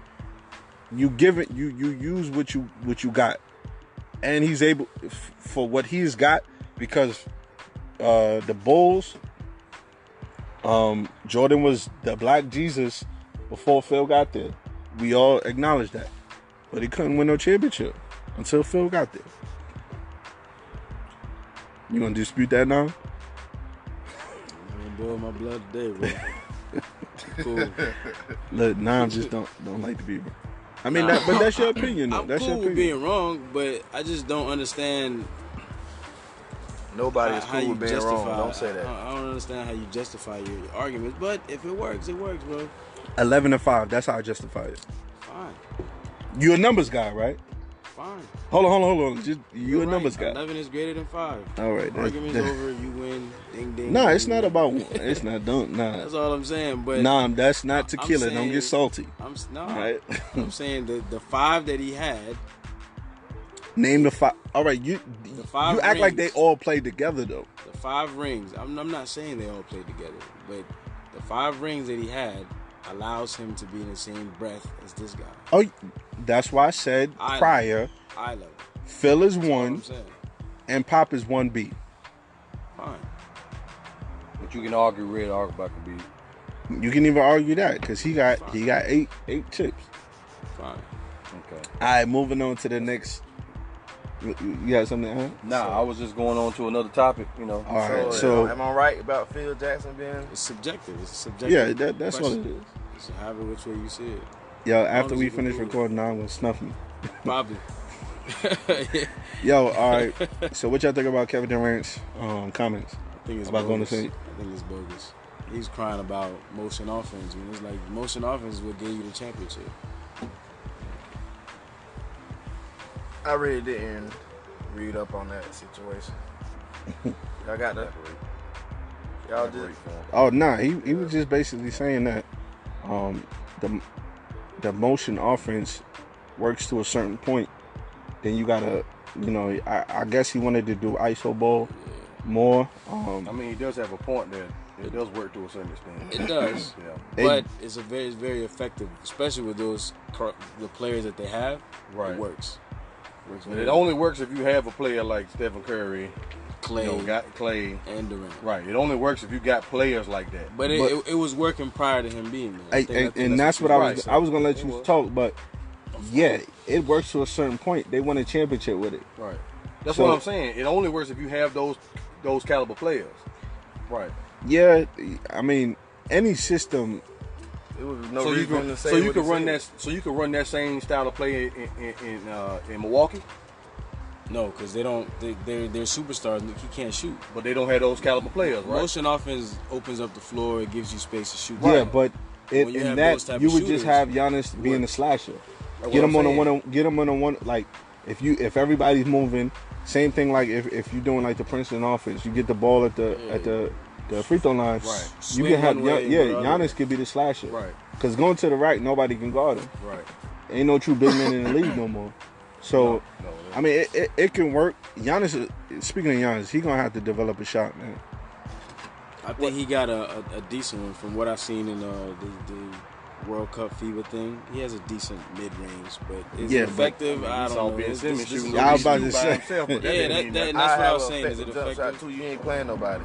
you use what you got, and he's able for what he's got because the Bulls. Jordan was the Black Jesus before Phil got there. We all acknowledge that, but he couldn't win no championship until Phil got there. You gonna dispute that now? I'm gonna boil my blood today, bro. Cool. Look, Nam just don't like to be. I mean, but that's your opinion, though. I'm That's cool your with opinion. being wrong, but I just don't understand Nobody is how cool you with being justify. wrong. Don't say that. I don't understand how you justify your arguments, but if it works, bro. 11-5. That's how I justify it. Fine, You a numbers guy, right? fine. Hold on. Just you You're a right. numbers guy. 11 is greater than 5. All right. Argument's over. You win. Ding ding. Nah, ding, it's not ding. about. It's not. Nah. That's all I'm saying. But Nah, that's not I'm tequila. Don't get saying- salty. No, Right. I'm saying the 5 that he had. Name the 5. All right. You 5 you act like they rings. all played together though. The 5 rings. I'm not saying they all played together, but the 5 rings that he had allows him to be in the same breath as this guy. Oh, that's why I said I- prior. Eye level. Phil is That's all 1 I'm saying. and Pop is 1B. Fine. But you can argue red, argue black, and be You can even argue that because he got 8 chips. Fine. okay. All right, moving on to the next. You got something to add? Nah, I was just going on to another topic. You know. All right, so am I right about Phil Jackson being? It's subjective. It's a subjective. yeah, that's what it question. is. So have it which way you see it. Yo, long after as we you can finish prove it. recording, now I'm gonna snuff me. Probably. Yo, all right. So what y'all think about Kevin Durant's comments? I think it's About going to bogus. Saint? I think it's bogus. He's crying about motion offense when it's like motion offense is what gave you the championship. I really didn't read up on that situation. Y'all got that? Y'all just Oh nah, he was just basically saying that the motion offense works to a certain point. Then you gotta, I guess he wanted to do ISO ball more. I mean, he does have a point there. It does work to a certain extent. It does. Yeah. But it's very effective, especially with the players that they have. Right. It works. But it only works if you have a player like Stephen Curry, Clay, got Clay and Durant. Right. It only works if you got players like that. But it was working prior to him being there. And that's what I was. right, I was gonna let you talk, but yeah, it works to a certain point. They won a championship with it. Right. That's what I'm saying. It only works if you have those caliber players. Right. Yeah, I mean, any system. It was no reason to say you could run that. So you could run that same style of play in Milwaukee. No, because they're superstars. He can't shoot. But they don't have those caliber players, right? Motion offense opens up the floor. It gives you space to shoot. Yeah, but When you in have that those type you of would just shooters, have Giannis being a slasher. That's Get what him I'm on a saying. one. Get him on a one. Like if everybody's moving, same thing. Like if you're doing like the Princeton offense, you get the ball at the free throw line. Right. You Swing can have one way, Giannis could be the slasher. Right. Because going to the right, nobody can guard him. Right. Ain't no true big man in the league no more. So, No, I mean, it can work. Giannis, speaking of Giannis, he gonna have to develop a shot, man. I think he got a decent one from what I've seen in the World Cup FIBA thing. He has a decent mid range, but is it effective? I don't know. Ben Simmons shooting. Yeah, I was about to by say. himself, but that Yeah, didn't mean that's nothing. what I was saying. Is it jump shot effective? too. You ain't playing nobody.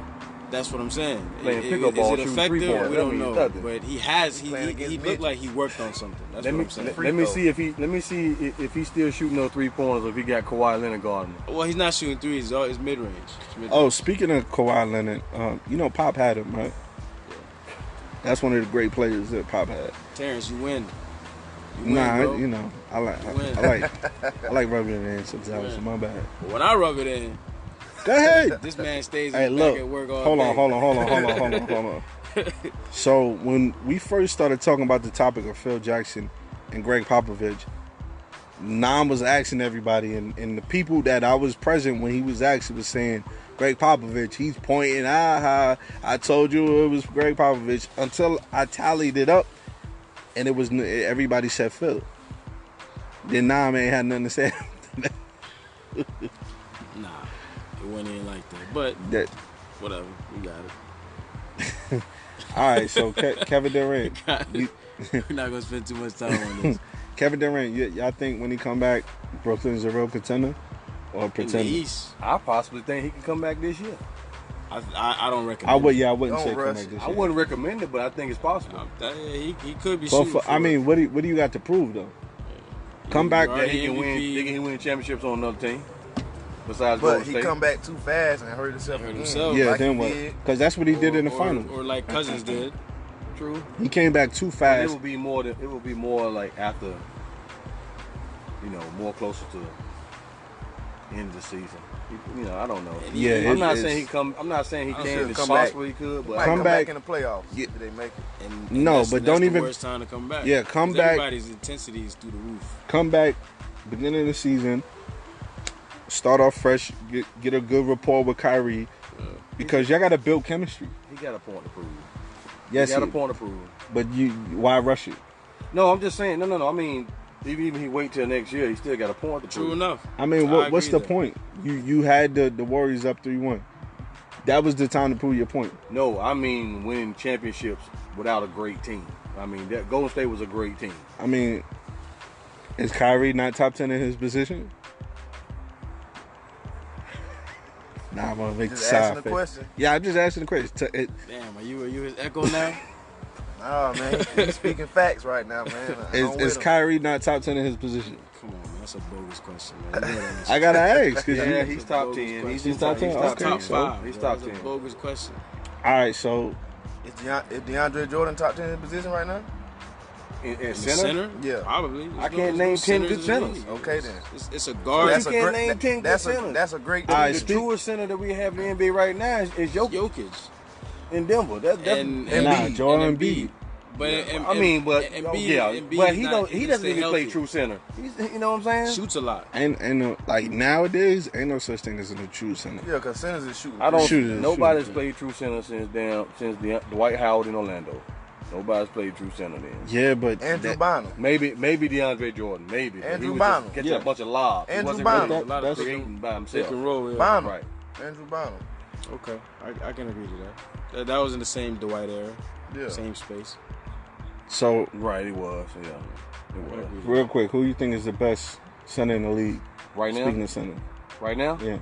That's what I'm saying. Playing Is pickup ball, it shooting effective? three-pointers, We that don't means know. nothing. But he playing he against looked midgets. like he worked on something. That's what I'm saying. Let me see if he's still shooting those 3-pointers. If he got Kawhi Leonard guarding him. Well, he's not shooting threes. It's mid range. Oh, speaking of Kawhi Leonard, Pop had him, right? That's one of the great players that Pop had. Terrence, you win. You win, Nah, bro. I like rubbing it in sometimes. So my bad. But when I rub it in, Go ahead. this man stays Hey, back look. at work all Hold day. on. So when we first started talking about the topic of Phil Jackson and Greg Popovich, Nam was asking everybody, and the people that I was present when he was asking was saying, Greg Popovich, he's pointing, I told you it was Greg Popovich, until I tallied it up, and it was everybody said Phil. Then Nam ain't had nothing to say. Nah, it wasn't even like that. But That, whatever, we got it. all right, so Kevin Durant. We're not gonna spend too much time on this. Kevin Durant, y'all think when he come back, Brooklyn's a real contender or In the pretender? East, I possibly think he can come back this year. I don't recommend. I wouldn't Don't say come rush back it. this I year. wouldn't recommend it, but I think it's possible. He could be But shooting. I mean, what do you got to prove though? Come back. Already That he can win. MVP. They can win championships on another team. Besides But Golden he State. come back too fast and hurt himself Hurt again. himself. Yeah, like then he what? did. Because that's what he did in the finals. or like Cousins did. True. He came back too But fast. it would be more. It would be more like after. More closer to the end of the season. I don't know. Yeah, I'm not it's- saying he come. I'm not saying he I'm can. sure It's come back. possible he could, but Might Come come back- back in the playoffs. Yeah. If they make it. And No, that's- but that's don't the even- worst time to come back. Yeah, come 'Cause back- Everybody's intensity is through the roof. Come back, beginning of the season. Start off fresh. Get a good rapport with Kyrie because y'all got to build chemistry. he got a point to prove. Yes, he got a point to prove. but why rush it? No, I'm just saying. No. I mean, even he wait till next year, he still got a point to True prove. enough. I mean, I what's agree the there. point? You had the Warriors up 3-1. That was the time to prove your point. No, I mean winning championships without a great team. I mean that Golden State was a great team. I mean, is Kyrie not top 10 in his position? Nah, I'm gonna make the Just side asking the face. question. Yeah, I'm just asking the question. Damn, are you his echo now? Nah, man. He's speaking facts right now, man. Is Kyrie not top 10 in his position? Come on, man. That's a bogus question, man. You know that I gotta ask. 'cause Yeah, you- he's top 10. He's top 10? He's top Okay, 10. top so- five. He's bro. top That's 10. a bogus question. all right, so Is DeAndre Jordan top 10 in his position right now? In In the center? center? Yeah. Probably. I can't name 10 good centers. Okay, then. It's a guard. That's can't name 10 good centers. That's a great All right, The team. truest center that we have in the NBA right now is Jokic Jokic. in Denver. That's And nah, Embiid. Joel And Embiid. But but Embiid but he is don't. not- He can doesn't stay even play healthy. true center. You know what I'm saying? Shoots a lot. ain't like nowadays ain't no such thing as a true center. Yeah, because centers is shooting. I don't. Shooters, Nobody's shooters. played true center since Dwight Howard in Orlando. Nobody's played true center then. Yeah, but Andrew Bynum. Maybe DeAndre Jordan. Maybe. But Andrew he was Bynum. just catching a bunch of lobs. He Andrew wasn't Bynum. really A lot of creating by pick himself. and roll. Yeah. Bynum. Right. Andrew Bynum. Okay, I can agree to that. That was in the same Dwight era, Yeah. same space. so Right, it was. Yeah, it was. real quick, who you think is the best center in the league? Right now? Speaking of center, Right now? yeah.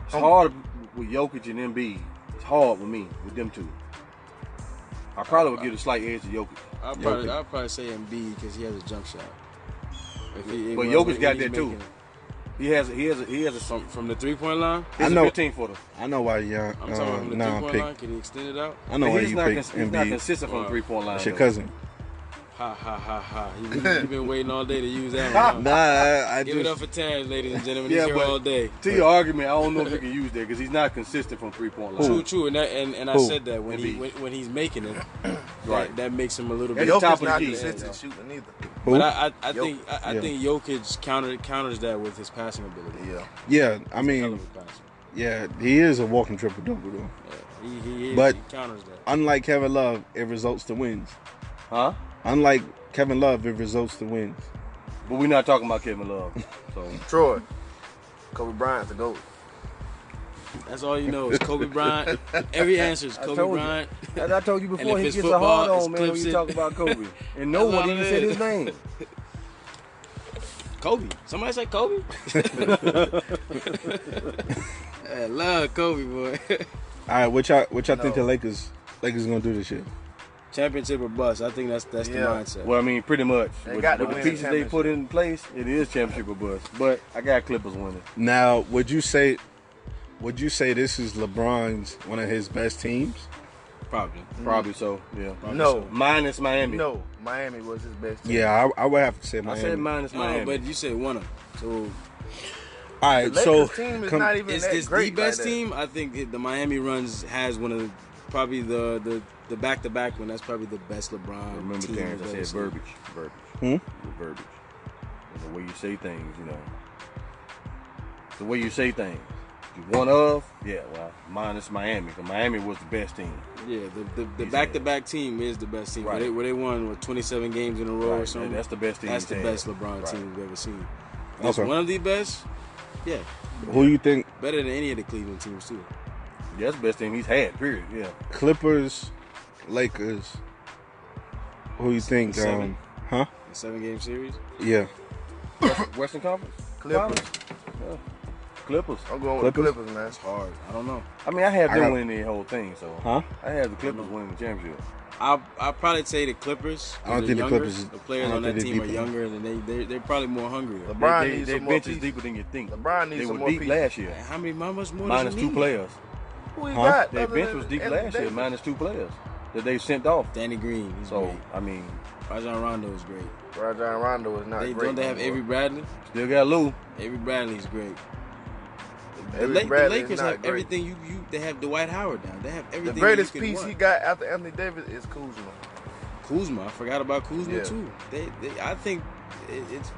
It's hard with Jokic and Embiid. It's hard with me, with them two. I probably would give a slight edge to Jokic. I'll probably say Embiid because he has a jump shot. But Jokic got that too. He has a From the 3-point line. I know. 15 footer. I know why young I'm talking about from the now 3-point pick. line. Can he extend it out? I know why He's you not, picked he's not Embiid. consistent from the 3-point line. It's your though. cousin. Ha ha ha ha. You've been waiting all day to use that one. Nah, Huh? I Give it up just for Terrence, ladies and gentlemen. Yeah, He's here but- all day. To your argument, I don't know if you can use that because he's not consistent from 3-point line. True, and I Who? said that when when he's making it, Right. that makes him a little At bit. the top Jokic's of the not key. consistent shooting either. who? But I think Yeah. think Jokic counters that with his passing ability. Yeah. Yeah, I Hell mean, of a passer. yeah, he is a walking triple double though. Yeah, he But- counters that. Unlike Kevin Love, it results to wins. Huh? Unlike Kevin Love, it results to wins. But we're not talking about Kevin Love. So Troy. Kobe Bryant's the GOAT. That's all you know is Kobe Bryant. Every answer is I Kobe told you. Bryant. as I told you And before, if he it's gets a football, hard it's on man when you Clemson. talk about Kobe, and no That's one all even it said is. his name. Kobe. Somebody say Kobe? I love Kobe, boy. All right, what y'all think the Lakers gonna do this year? Championship or bust. I think that's the Yeah. mindset. Well, I mean, pretty much. They With, got to with the win the pieces they put in place, it is championship or bust. But I got Clippers winning. Now, would you say this is LeBron's one of his best teams? Probably. Probably so. Yeah. No. Minus Miami. No. Miami was his best team. Yeah, I would have to say I Miami. said minus Miami. No, but you said one of them. So All right, The so Lakers team is not even is that this great the best like that. team? I think the Miami runs has one of the, probably the back-to-back one. That's probably the best LeBron Remember, team. Terrence, I've I ever said seen. verbiage. Hmm? The verbiage. And the way you say things, you know. The way you say things. One of, yeah, well, minus Miami. Because Miami was the best team. Yeah, the He's back-to-back team is the best team. Right. Where they won 27 games in a row or Right, something. that's the best team That's the he's best had. LeBron Right. team we've ever seen. That's Okay. one of the best. Yeah, who you think? better than any of the Cleveland teams too. Yeah, that's the best team he's had, period. Yeah. Clippers, Lakers. Who you think? Seven. Huh? A 7-game series. Yeah. Western Conference? Clippers. Yeah. Clippers. I'm going with the Clippers? Clippers, man. It's hard. I don't know. I mean, I had I them got- winning the whole thing, so. Huh? I had the Clippers winning the championship. I'll probably say the Clippers. I don't They're think the younger. Clippers is- The players I don't on that think they're team are deeper. younger, and they're probably more hungry. LeBron they, needs they some more bench is pieces. deeper than you think. LeBron needs They some were more deep pieces. last year. How much more? Minus does he two need? players. Who he Huh? got? Their other bench than was deep Anthony last year, Davis? minus two players that they sent off. Danny Green. He's So, great. I mean, Rajon Rondo is great. Rajon Rondo is not great. Don't they have no more. Avery Bradley? still got Lou. Avery Bradley's great. Avery The Bradley is Lakers not have great. everything. They have Dwight Howard now. They have everything. The greatest you could piece want. he got after Anthony Davis is Kuzma. Kuzma. I forgot about Kuzma Yeah. too. I think it's.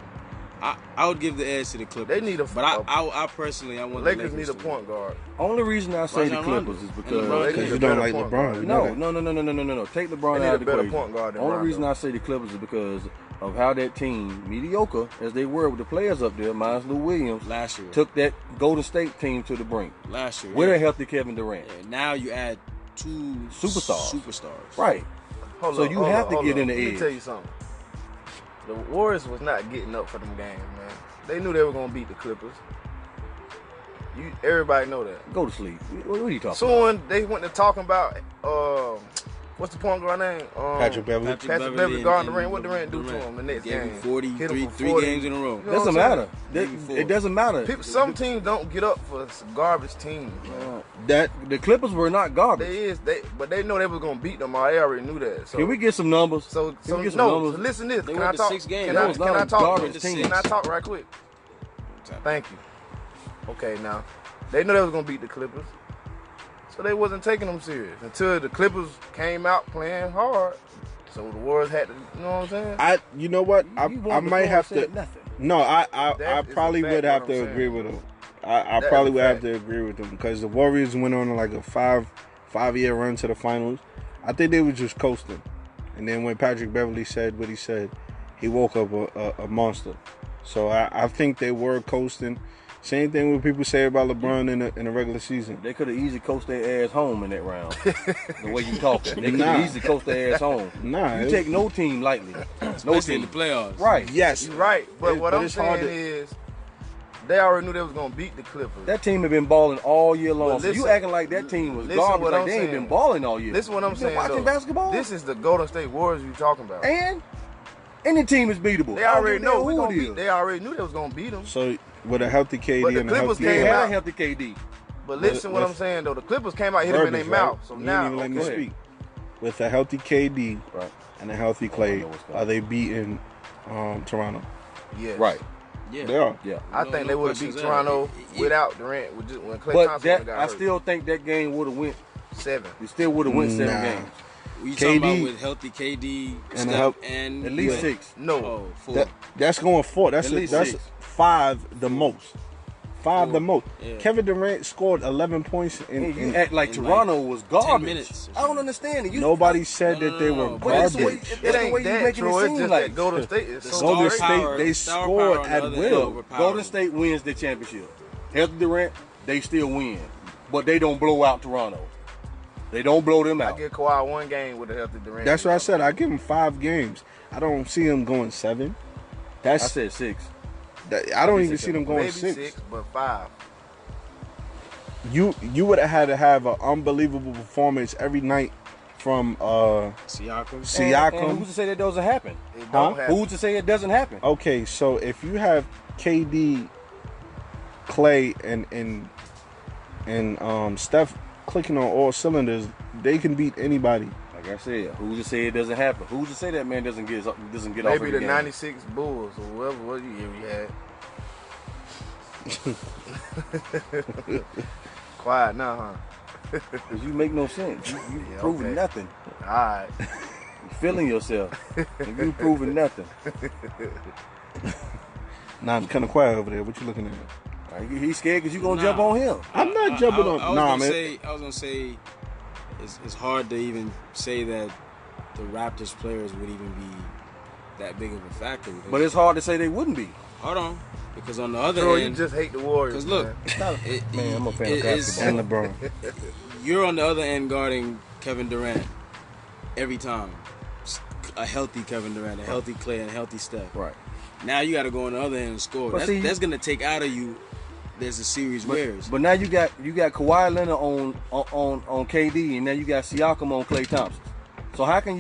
I would give the edge to the Clippers. They need a- But I personally The want Lakers the need a point guard. Only reason I say the Rajon Clippers Rondo. is And because LeBron They Because need you a don't better like point LeBron. guard. You know no. Take LeBron They need out a of the better equation. point guard than Only Rondo. reason I say the Clippers is because of how that team, mediocre as they were with the players up there, minus Lou Williams, last year. took that Golden State team to the brink Last year. with yeah. a healthy Kevin Durant. Yeah, now you add two Superstars. Right. Hold So up, you hold have up, to hold get up. in the Let me edge. tell you something. The Warriors was not getting up for them games, man. They knew they were gonna beat the Clippers. Everybody know that. Go to sleep. What are you talking about? Soon they went to talking about what's the point guard name? Patrick Beverly. Patrick Beverly guarding Durant. What Durant do to him the next Gave game? him 40, Hit him for three 40. games in a row. You know what Doesn't I'm matter. Maybe four. It doesn't matter. Some teams don't get up for garbage teams, man. That The Clippers were not garbage. But they know they was gonna beat them. They already knew that. So Can we get some numbers? So Can we get some no. numbers? So listen to this. They Can went I to talk? 6 games. Can That I, was can not I a talk? garbage team. Can I talk right quick? Thank you. Okay, now they know they was gonna beat the Clippers, so they wasn't taking them serious until the Clippers came out playing hard. So the Warriors had to, you know what I'm saying? you know what? I You won might before have and to. said nothing. No, I That is probably a fact would have what I'm to saying. agree with him. I That probably is a would have fact. to agree with him because the Warriors went on like a 5-year run to the finals. I think they were just coasting. And then when Patrick Beverly said what he said, he woke up a monster. So I think they were coasting. Same thing what people say about LeBron in the regular season. They could have easily coached their ass home in that round. The way you talking, they could Nah. have easily coached their ass home. Nah, You it- take no team lightly. No Especially in team. the playoffs. Right. Yes. You're right, but It- what but I'm it's hard saying to- is, they already knew they was gonna beat the Clippers. That team have been balling all year long. But So you listen- acting like that team was listen garbage, what like I'm they ain't saying. been balling all year. Listen what I'm You been saying, watching though. basketball? This is the Golden State Warriors you talking about. And any team is beatable. They I don't already give a damn know we who gonna it beat. is. They already knew they was gonna beat them. So with a healthy KD But the and a Clippers healthy They came had out. a healthy KD. But listen what with- I'm saying though. The Clippers came out, hit them in their verbiage, right? mouth. So You now, didn't even let me go ahead. speak. With a healthy KD Right. and a healthy I Clay, know what's coming. are they beating Toronto? yes. Right. Yeah. They are. Yeah. I No- think no they would have beat questions Toronto asked. without Durant. With just, when Klay But Thompson that got I hurt. still think that game would have went. 7. You still would have went 7 Nah. games. You talking about KD with healthy KD, and Steph, help- and At least yeah. 6. No. Oh, 4. That's going 4. That's At least that's 6. 5 the most. 5 4. the most. Yeah. Kevin Durant scored 11 points And you in act like in Toronto was garbage. minutes or I don't understand it. You, nobody said No, that they were no, But it's the way, garbage. it's It the ain't way you that, making Troy. it It's seem just like that Golden State is The so Golden star State, power- they star scored power on the at other will. end overpowered Golden them. State wins the championship. Healthy Durant, they still win, but they don't blow out Toronto. They don't blow them I out. get Kawhi one game with a healthy Durant. That's what I said. I give him 5 games. I don't see him going 7. I That's said 6. I don't I even said see them going Maybe 6. 6, but 5. You would have had to have an unbelievable performance every night from Siakam. Siakam. And who's to say that doesn't happen? It don't Huh? happen. Who's to say it doesn't happen? Okay, so if you have KD, Clay, and Steph clicking on all cylinders, they can beat anybody. Like I said, who's to say it doesn't happen? Who's to say that man doesn't get off Maybe every the game? 96 Bulls or whatever what year we had. Quiet now, huh? 'Cause you make no sense. You Yeah, proving okay. nothing. All right. You feeling yourself. And you proving nothing. Nah, I'm kind of quiet over there. What you looking at? He's scared because you gonna Nah. jump on him. I'm not jumping on. I was Nah, gonna man. say, I was gonna say, it's hard to even say that the Raptors players would even be that big of a factor. Because, But it's hard to say they wouldn't be. hold on, because on the other Troy, you end, just hate the Warriors. because look, man. Man, I'm a fan of it's- basketball. And LeBron. you're on the other end guarding Kevin Durant every time. A healthy Kevin Durant, a healthy Clay, and a healthy Steph. Right. Now you got to go on the other end and score. But see- That's gonna take out of you. There's a series wears. But now you got Kawhi Leonard on KD, and now you got Siakam on Klay Thompson. So how can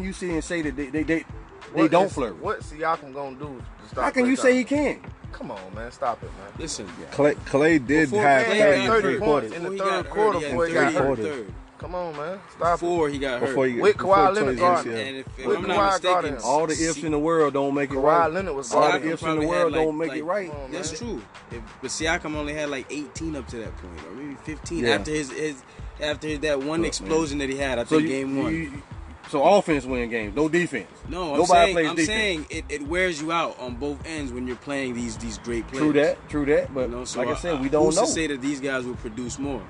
you see and say that they What don't is- flirt? What Siakam gonna do to stop How can Klay you say he Thompson? can't? Come on, man. Stop it, man. Listen, Clay did Before have Clay 30 got in hurt, 3 quarters. in the before he third got quarter hurt, he before had he got 30 in hurt. the third. Come on, man. Stop it. Before he got hurt. Before you With before Kawhi he tore Leonard his guarding. ACL. And if With I'm Kawhi not mistaken, guarding him. All the ifs in the world don't make it Kawhi right. Leonard was All the guarding him. ifs in the probably world had, don't make it right. Come on, That's man. true. But Siakam only had like 18 up to that point, or maybe 15 Yeah. after that one Look, explosion that he had. I So think game one. So offense win games, no defense. No, Nobody plays I'm defense. saying it wears you out on both ends when you're playing these great players. True that. But You know, so like I said, we don't who's know. to say that these guys will produce more?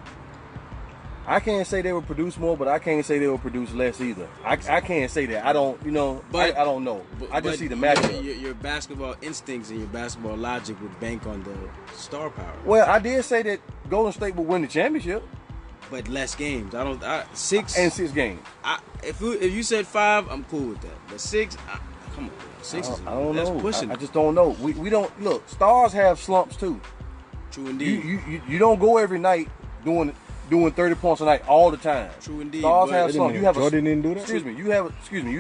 I can't say they will produce more, but I can't say they will produce less either. I can't say that. I don't, But- I don't know. I just But see the matchup. Your basketball instincts and your basketball logic would bank on the star power, Well, I did say that Golden State would win the championship but less games. Six. and 6 games. If you said 5, I'm cool with that. But 6, come on, 6 is I don't that's know. pushing. I just don't know. We don't look. Stars have slumps too. True indeed. You don't go every night doing 30 points a night all the time. True indeed. Stars but- have Wait a slumps. minute, You have Jordan didn't do that? Excuse me. You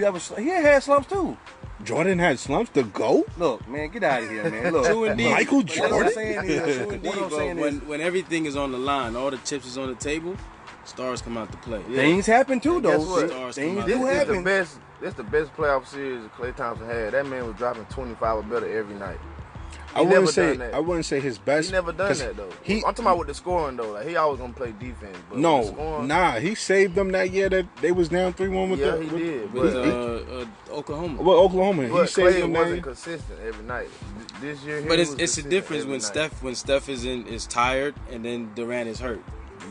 have a. He had slumps too. Jordan had slumps to go. Look, man, get out of here, man. Look, True indeed. Michael But Jordan? What I'm saying is, True indeed. what I'm But saying is, when everything is on the line, all the chips is on the table, stars come out to play. Yeah. things happen too, And though. guess what? Stars Things come out. do This is the happen. best. This the best playoff series that Klay Thompson had. That man was dropping 25 or better every night. I never wouldn't say done that. I wouldn't say his best. He never done 'cause that though. He I'm talking about with the scoring though. Like he always gonna play defense. But with the no, scoring, nah. He saved them that year that they was down 3-1 with Yeah, the he with, did, With but- Oklahoma. with Oklahoma. But He saved Klay them that wasn't year. consistent every night. This year, he But was it's a consistent difference every when night. Steph is tired and then Durant is hurt.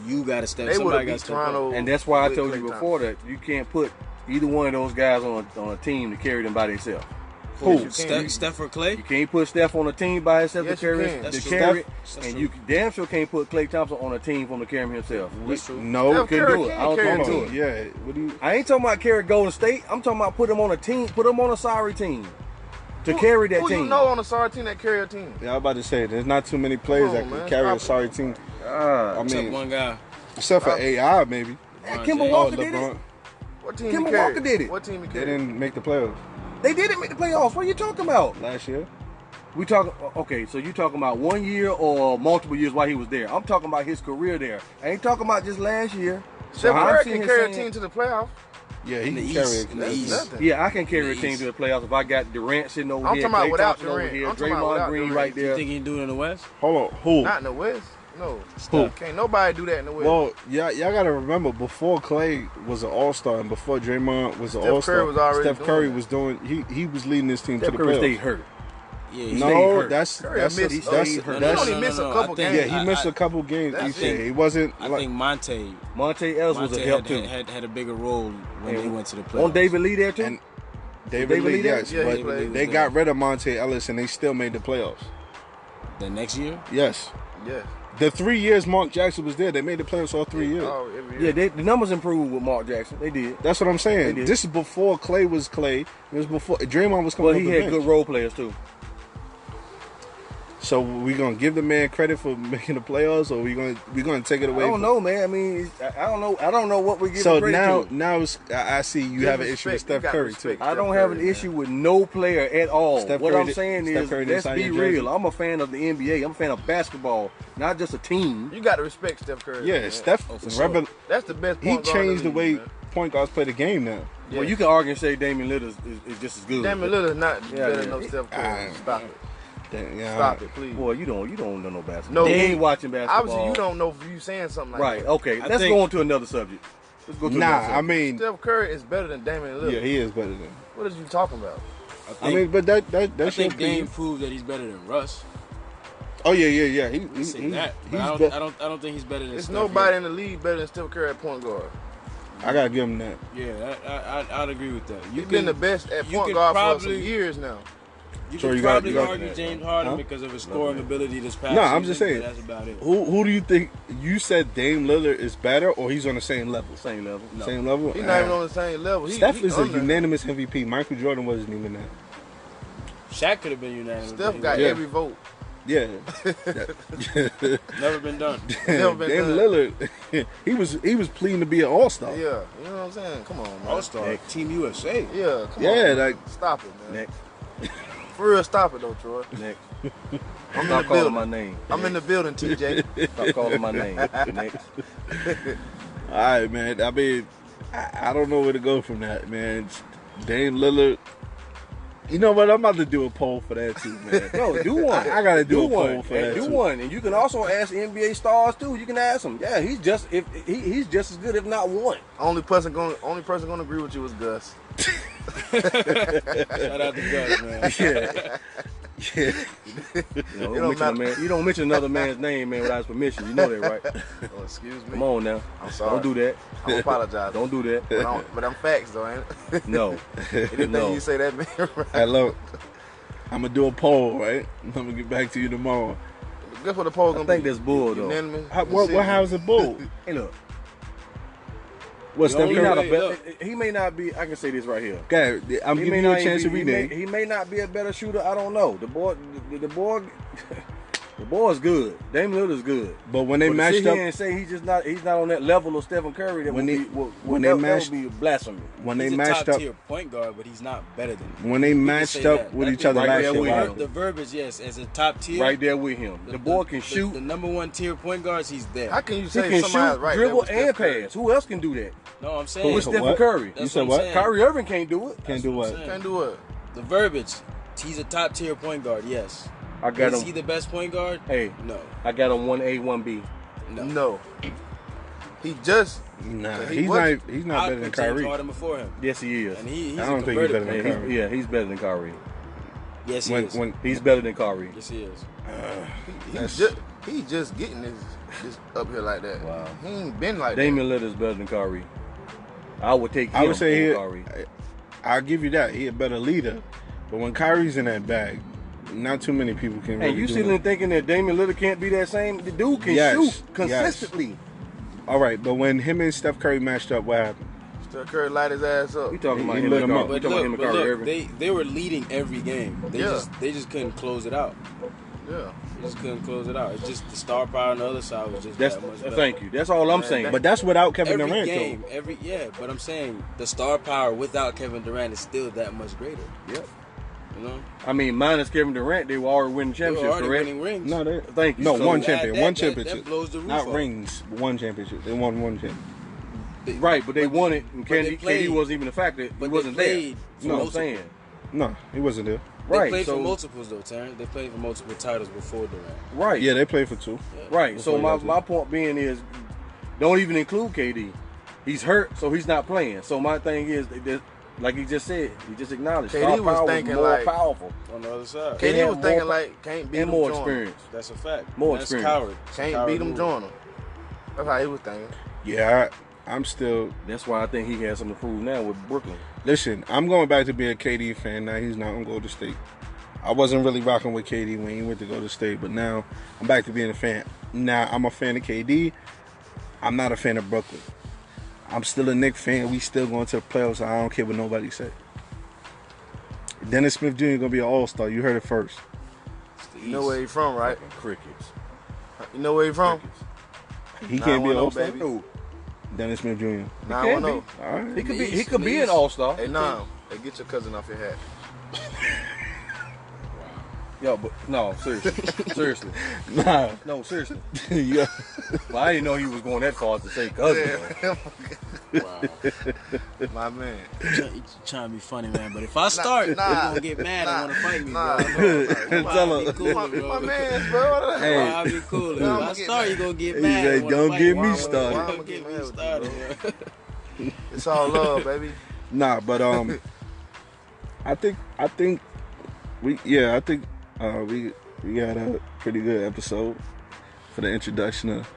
You got to step. They would Somebody have got to beat step up. Toronto. And that's why I with told Klay you Thompson. before that you can't put either one of those guys on a team to carry them by themselves. Yes, Who? you can. Steph or Clay? You can't put Steph on a team by himself Yes, to you carry can. it, That's to true. carry it, That's and true. you damn sure can't put Klay Thompson on a team for him to carry him himself. That's true. No, Steph couldn't Curry do it. can't I don't carry think a do team. it. Yeah. What do you? I ain't talking about carry Golden State. I'm talking about put him on a team, put him on a sorry team to carry that Who team. you know on a sorry team that carry a team? Yeah, I'm about to say there's not too many players Come on, that can man. carry a Stop sorry team. I Except mean, one guy. except for AI maybe. Yeah, LeBron Kemba James. Walker did it. LeBron. What team Kemba he carry? Walker did it. What team he They carry? didn't make the playoffs They didn't make the playoffs. What are you talking about? last year. We talking okay, so you talking about 1 year or multiple years while he was there? I'm talking about his career there. I ain't talking about just last year. Steph I'm Curry sitting can here carry a saying- team to the playoffs. Yeah, he In the can East, carry it. in the That's East. nothing. Yeah, I can carry a The team East. to the playoffs if I got Durant sitting over I'm here, talking about Klay without Thompson over Durant. here, I'm talking about Draymond without Green Durant. right You there. think he can do it in the West? Hold on, who? Not in the West. No. Who? Can't nobody do that in the West. Well, y'all gotta remember before Clay was an All-Star and before Draymond was an Steph All-Star, Curry was already Steph doing Curry that. was doing. He was leading this team Steph to the Curry playoffs. stayed hurt. Yeah, stayed No, hurt. that's Curry that's missed- he stayed hurt. He No, only no, missed no, a no. couple I think- games. yeah. He missed a couple games. That's Yeah, it. he wasn't I like think Monte Monte Ellis was a help too. had a bigger role when they went to the playoffs. On David Lee there too. and David Lee, there? yes, Yeah, he but played. they got rid of Monte Ellis and they still made the playoffs. The next year, Yes, Yeah. the 3 years Mark Jackson was there, they made the playoffs all 3 years. Oh, every Yeah, year. the numbers improved with Mark Jackson. They did. That's what I'm They saying. did. This is before Clay was Clay. It was before Draymond was coming Well, off he the had bench. good role players too. So we gonna give the man credit for making the playoffs, or we gonna take it I away? don't from- know, man. I mean, I don't know. I don't know what we give So credit to. now I see you have an issue with Disrespect. You Steph got Curry respect. too. I don't Steph have an Curry, issue with no player at all. Steph What Curry I'm did- saying Steph is, Curry didn't let's sign be your jersey? real. I'm a fan of the NBA. I'm a fan of basketball, not just a team. You got to respect Steph Curry. Yeah, man. Steph. Oh, for sure. That's the best He point guard in changed the league, way man. point guards play the game now. Yeah. Well, you can argue and say Damian Lillard is just as good. Damian Lillard's not Yeah, better yeah. than no Steph Curry. Stop it. Yeah, Stop it, please. Boy, you don't know no basketball. No, you ain't watching basketball. Obviously, you don't know if you saying something like Right. that. Okay. I Let's think- go on to another subject. Let's go to another Nah, subject. I mean, Steph Curry is better than Damian Lillard. yeah, he is better than. What are you talking about? I mean, but that I that's your think Dame opinion. proved that he's better than Russ. Oh yeah. He, We say he's, that, but he's I don't think he's better than. There's Steph nobody yet. in the league better than Steph Curry at point guard. I gotta give him that. Yeah, I'd agree with that. He's been the best at you point could guard for some probably- years now. You So could you got- probably you got- argue James Harden Huh? because of his scoring ability this past No, I'm season, just saying. but that's about it. Who do you think? You said Dame Lillard is better, or he's on the same level? Same level. No. Same level. He's not even on the same level. Steph he is a under. unanimous MVP. Michael Jordan wasn't even that. Shaq could have been unanimous. but Steph he got Yeah. every vote. Yeah. never been done. Never been Dame done. Lillard, he was pleading to be an All Star. Yeah, you know what I'm saying? Come on, man. All Star, Team USA. Yeah, come Yeah, on. like Stop it, man. Next. For real, stop it though, Troy. Next. I'm in Stop the calling building. my name. I'm in the building, TJ. Stop calling my name. Next. all right, man. I mean, I don't know where to go from that, man. Dame Lillard. You know what? I'm about to do a poll for that too, man. No, do one. I gotta do a one. poll for that Do too. one, and you can also ask NBA stars too. You can ask them. Yeah, he's just he's just as good, if not one. only person gonna agree with you is Gus. Shout out to Gus, man. Yeah. Yeah. You don't mention another man's name, man, without his permission. You know that, right? Oh, excuse me. Come on now. I'm sorry. Don't do that. I apologize. Don't do that. But I'm facts though, ain't it? No. Anything No. you say that man right. Hey, look. I'm gonna do a poll, right? I'm gonna get back to you tomorrow. Guess what the poll gonna I think be? that's bull, though. Unanimous. How's it bull? Hey, look. What's The Steph only He, not a Curry? way- be- look. he may not be. I can say this right here. Okay, I'm He giving may you a not chance to even be- rename. he may not be a better shooter. I don't know. The boy, the boy's good. Dame Lillard's good. But when they But to matched sit here up, and say he's not on that level of Stephen Curry, that When would they- be, when that, they that matched- would be blasphemy. when they He's a matched top up, tier point guard, but he's not better than him. when they We can matched say up that. with That's each other right last there year, with wow. him. The verbiage, yes, as a top tier, Right there with him. The boy can shoot. The number one tier point guards, he's there. How can you He say can somebody's shoot, right there dribble, with Steph and Curry? pass. Who else can do that? No, I'm Who saying With is- Stephen what? Curry. That's You said I'm what? saying. Kyrie Irving can't do it. Can't do That's what? I'm Can't saying. do it. The verbiage, he's a top tier point guard. Yes. I got Is he him. the best point guard? Hey, No. I got him 1A, 1B. No. He just Nah, He he's was- not. He's not I better than put James Kyrie. Harden before him, Yes, he is. and he's I don't a think he's converted better than player. Kyrie. Yeah, he's better than Kyrie. Yes, he is. He's better than Kyrie. Yes, he is. He just getting this up here like that. Wow. He ain't been like Damian Lillard's better than Kyrie. I would take him I would say over Kyrie. I'll give you that. He a better leader. But when Kyrie's in that bag, not too many people can Hey, really you do sitting it. there thinking that Damian Lillard can't be that same? The dude can shoot consistently. All right, but when him and Steph Curry matched up, what happened? that. Steph Curry light his ass up. We talking about He him lit and him Kyrie. up. We But talking about him and look, Kyrie Irving. they were leading every game. They Yeah. just couldn't close it out. Yeah. They just couldn't close it out. It's just the star power on the other side was just That's that much better. thank you. That's all I'm saying. But that's without Kevin Every Durant, game, though. but I'm saying the star power without Kevin Durant is still that much greater. Yep. You know, I mean, minus Kevin Durant, they were already winning they were championships, already correct? winning rings. No, they Thank you. no So one that- champion, that- one that- championship. that blows the roof Not off. rings, one championship. They won one championship. Right, but they won it, and but they KD wasn't even a factor. He but they wasn't there. played You know what I'm for saying? No, he wasn't there. They Right, played so for multiples though, Terrence. They played for multiple titles before Durant. right, Yeah, they played for two. right. So Before my that, point being is, don't even include KD. He's hurt, so he's not playing. So my thing is, like he just said, he just acknowledged. KD star was power thinking more like- powerful On the other side, They KD had was more thinking pa- like can't beat and him, more join him. experience. that's a fact. More That's experience. coward. Can't Coward beat him, move. join him. That's how he was thinking. Yeah, I'm still. That's why I think he has something to prove now with Brooklyn. Listen, I'm going back to being a KD fan. Now he's not on Golden State. I wasn't really rocking with KD when he went to Golden State, but now I'm back to being a fan. Now I'm a fan of KD. I'm not a fan of Brooklyn. I'm still a Knicks fan. We still going to the playoffs. I don't care what nobody say. Dennis Smith Jr. gonna be an All-Star. You heard it first. It's the You know East. where he from, right? Crickets. You know where he from? He can't be an 910, All-Star. baby. Ooh, Dennis Smith Jr. 910. All right. he could be. East, He could be East. an All-Star. Hey, Nam, hey, get your cousin off your hat. Yo, but no, seriously, seriously, Nah. no, seriously. Yeah. But I didn't know he was going that far to say cousin. though. Wow. My man. You trying to be funny, man. But if I start, you're gonna get mad and want to fight me, Nah, bro. Tell I'll be her. cool, my bro. man, bro. Hey. I'll be cool. If Nah, I I'ma get start, mad. you're gonna get He mad. said, and wanna "Don't fight get me, me bro. started." Why I'ma Don't get get mad me with you, started. bro? Bro. It's all love, baby. Nah, but I think we had a pretty good episode for the introduction of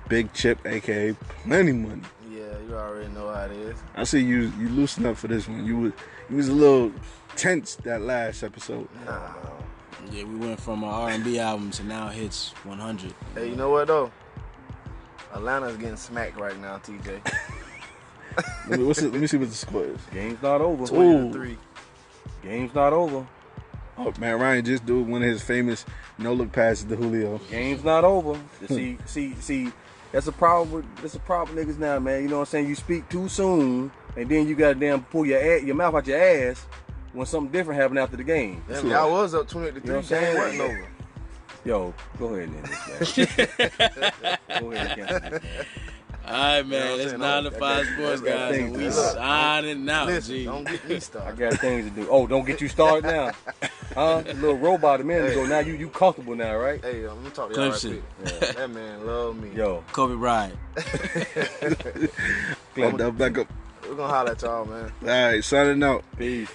Big Chip, aka Plenty Money. Yeah, you already know how it is. I see you loosen up for this one. You was a little tense that last episode. Nah. Yeah, we went from our R&B album to now hits 100. Hey, you know what though? Atlanta's getting smacked right now, TJ. Let me see what the score is. Game's not over. 20-3. Game's not over. Oh man, Ryan just do one of his famous no look passes to Julio. Game's not over. See. That's a problem. That's a problem, niggas now, man. You know what I'm saying? You speak too soon, and then you gotta damn pull your mouth out your ass when something different happened after the game. Damn, y'all was up 20-3. You know what I'm Game saying? wasn't over. Yo, go ahead and end this, man. Go ahead and cancel this, man. All right, You know man. what I'm It's saying? 9 to 5 sports, got guys, things and to we do. signing out, Listen, G. don't get me I started. got things to do. Oh, don't get you started now. Huh? A little robot a minute ago. Now you comfortable now, right? Hey, let me talk to y'all right Clemson. quick. That man love me. Yo, Kobe Bryant. Glad that back up. We're gonna holler at y'all, man. All right, signing out. peace.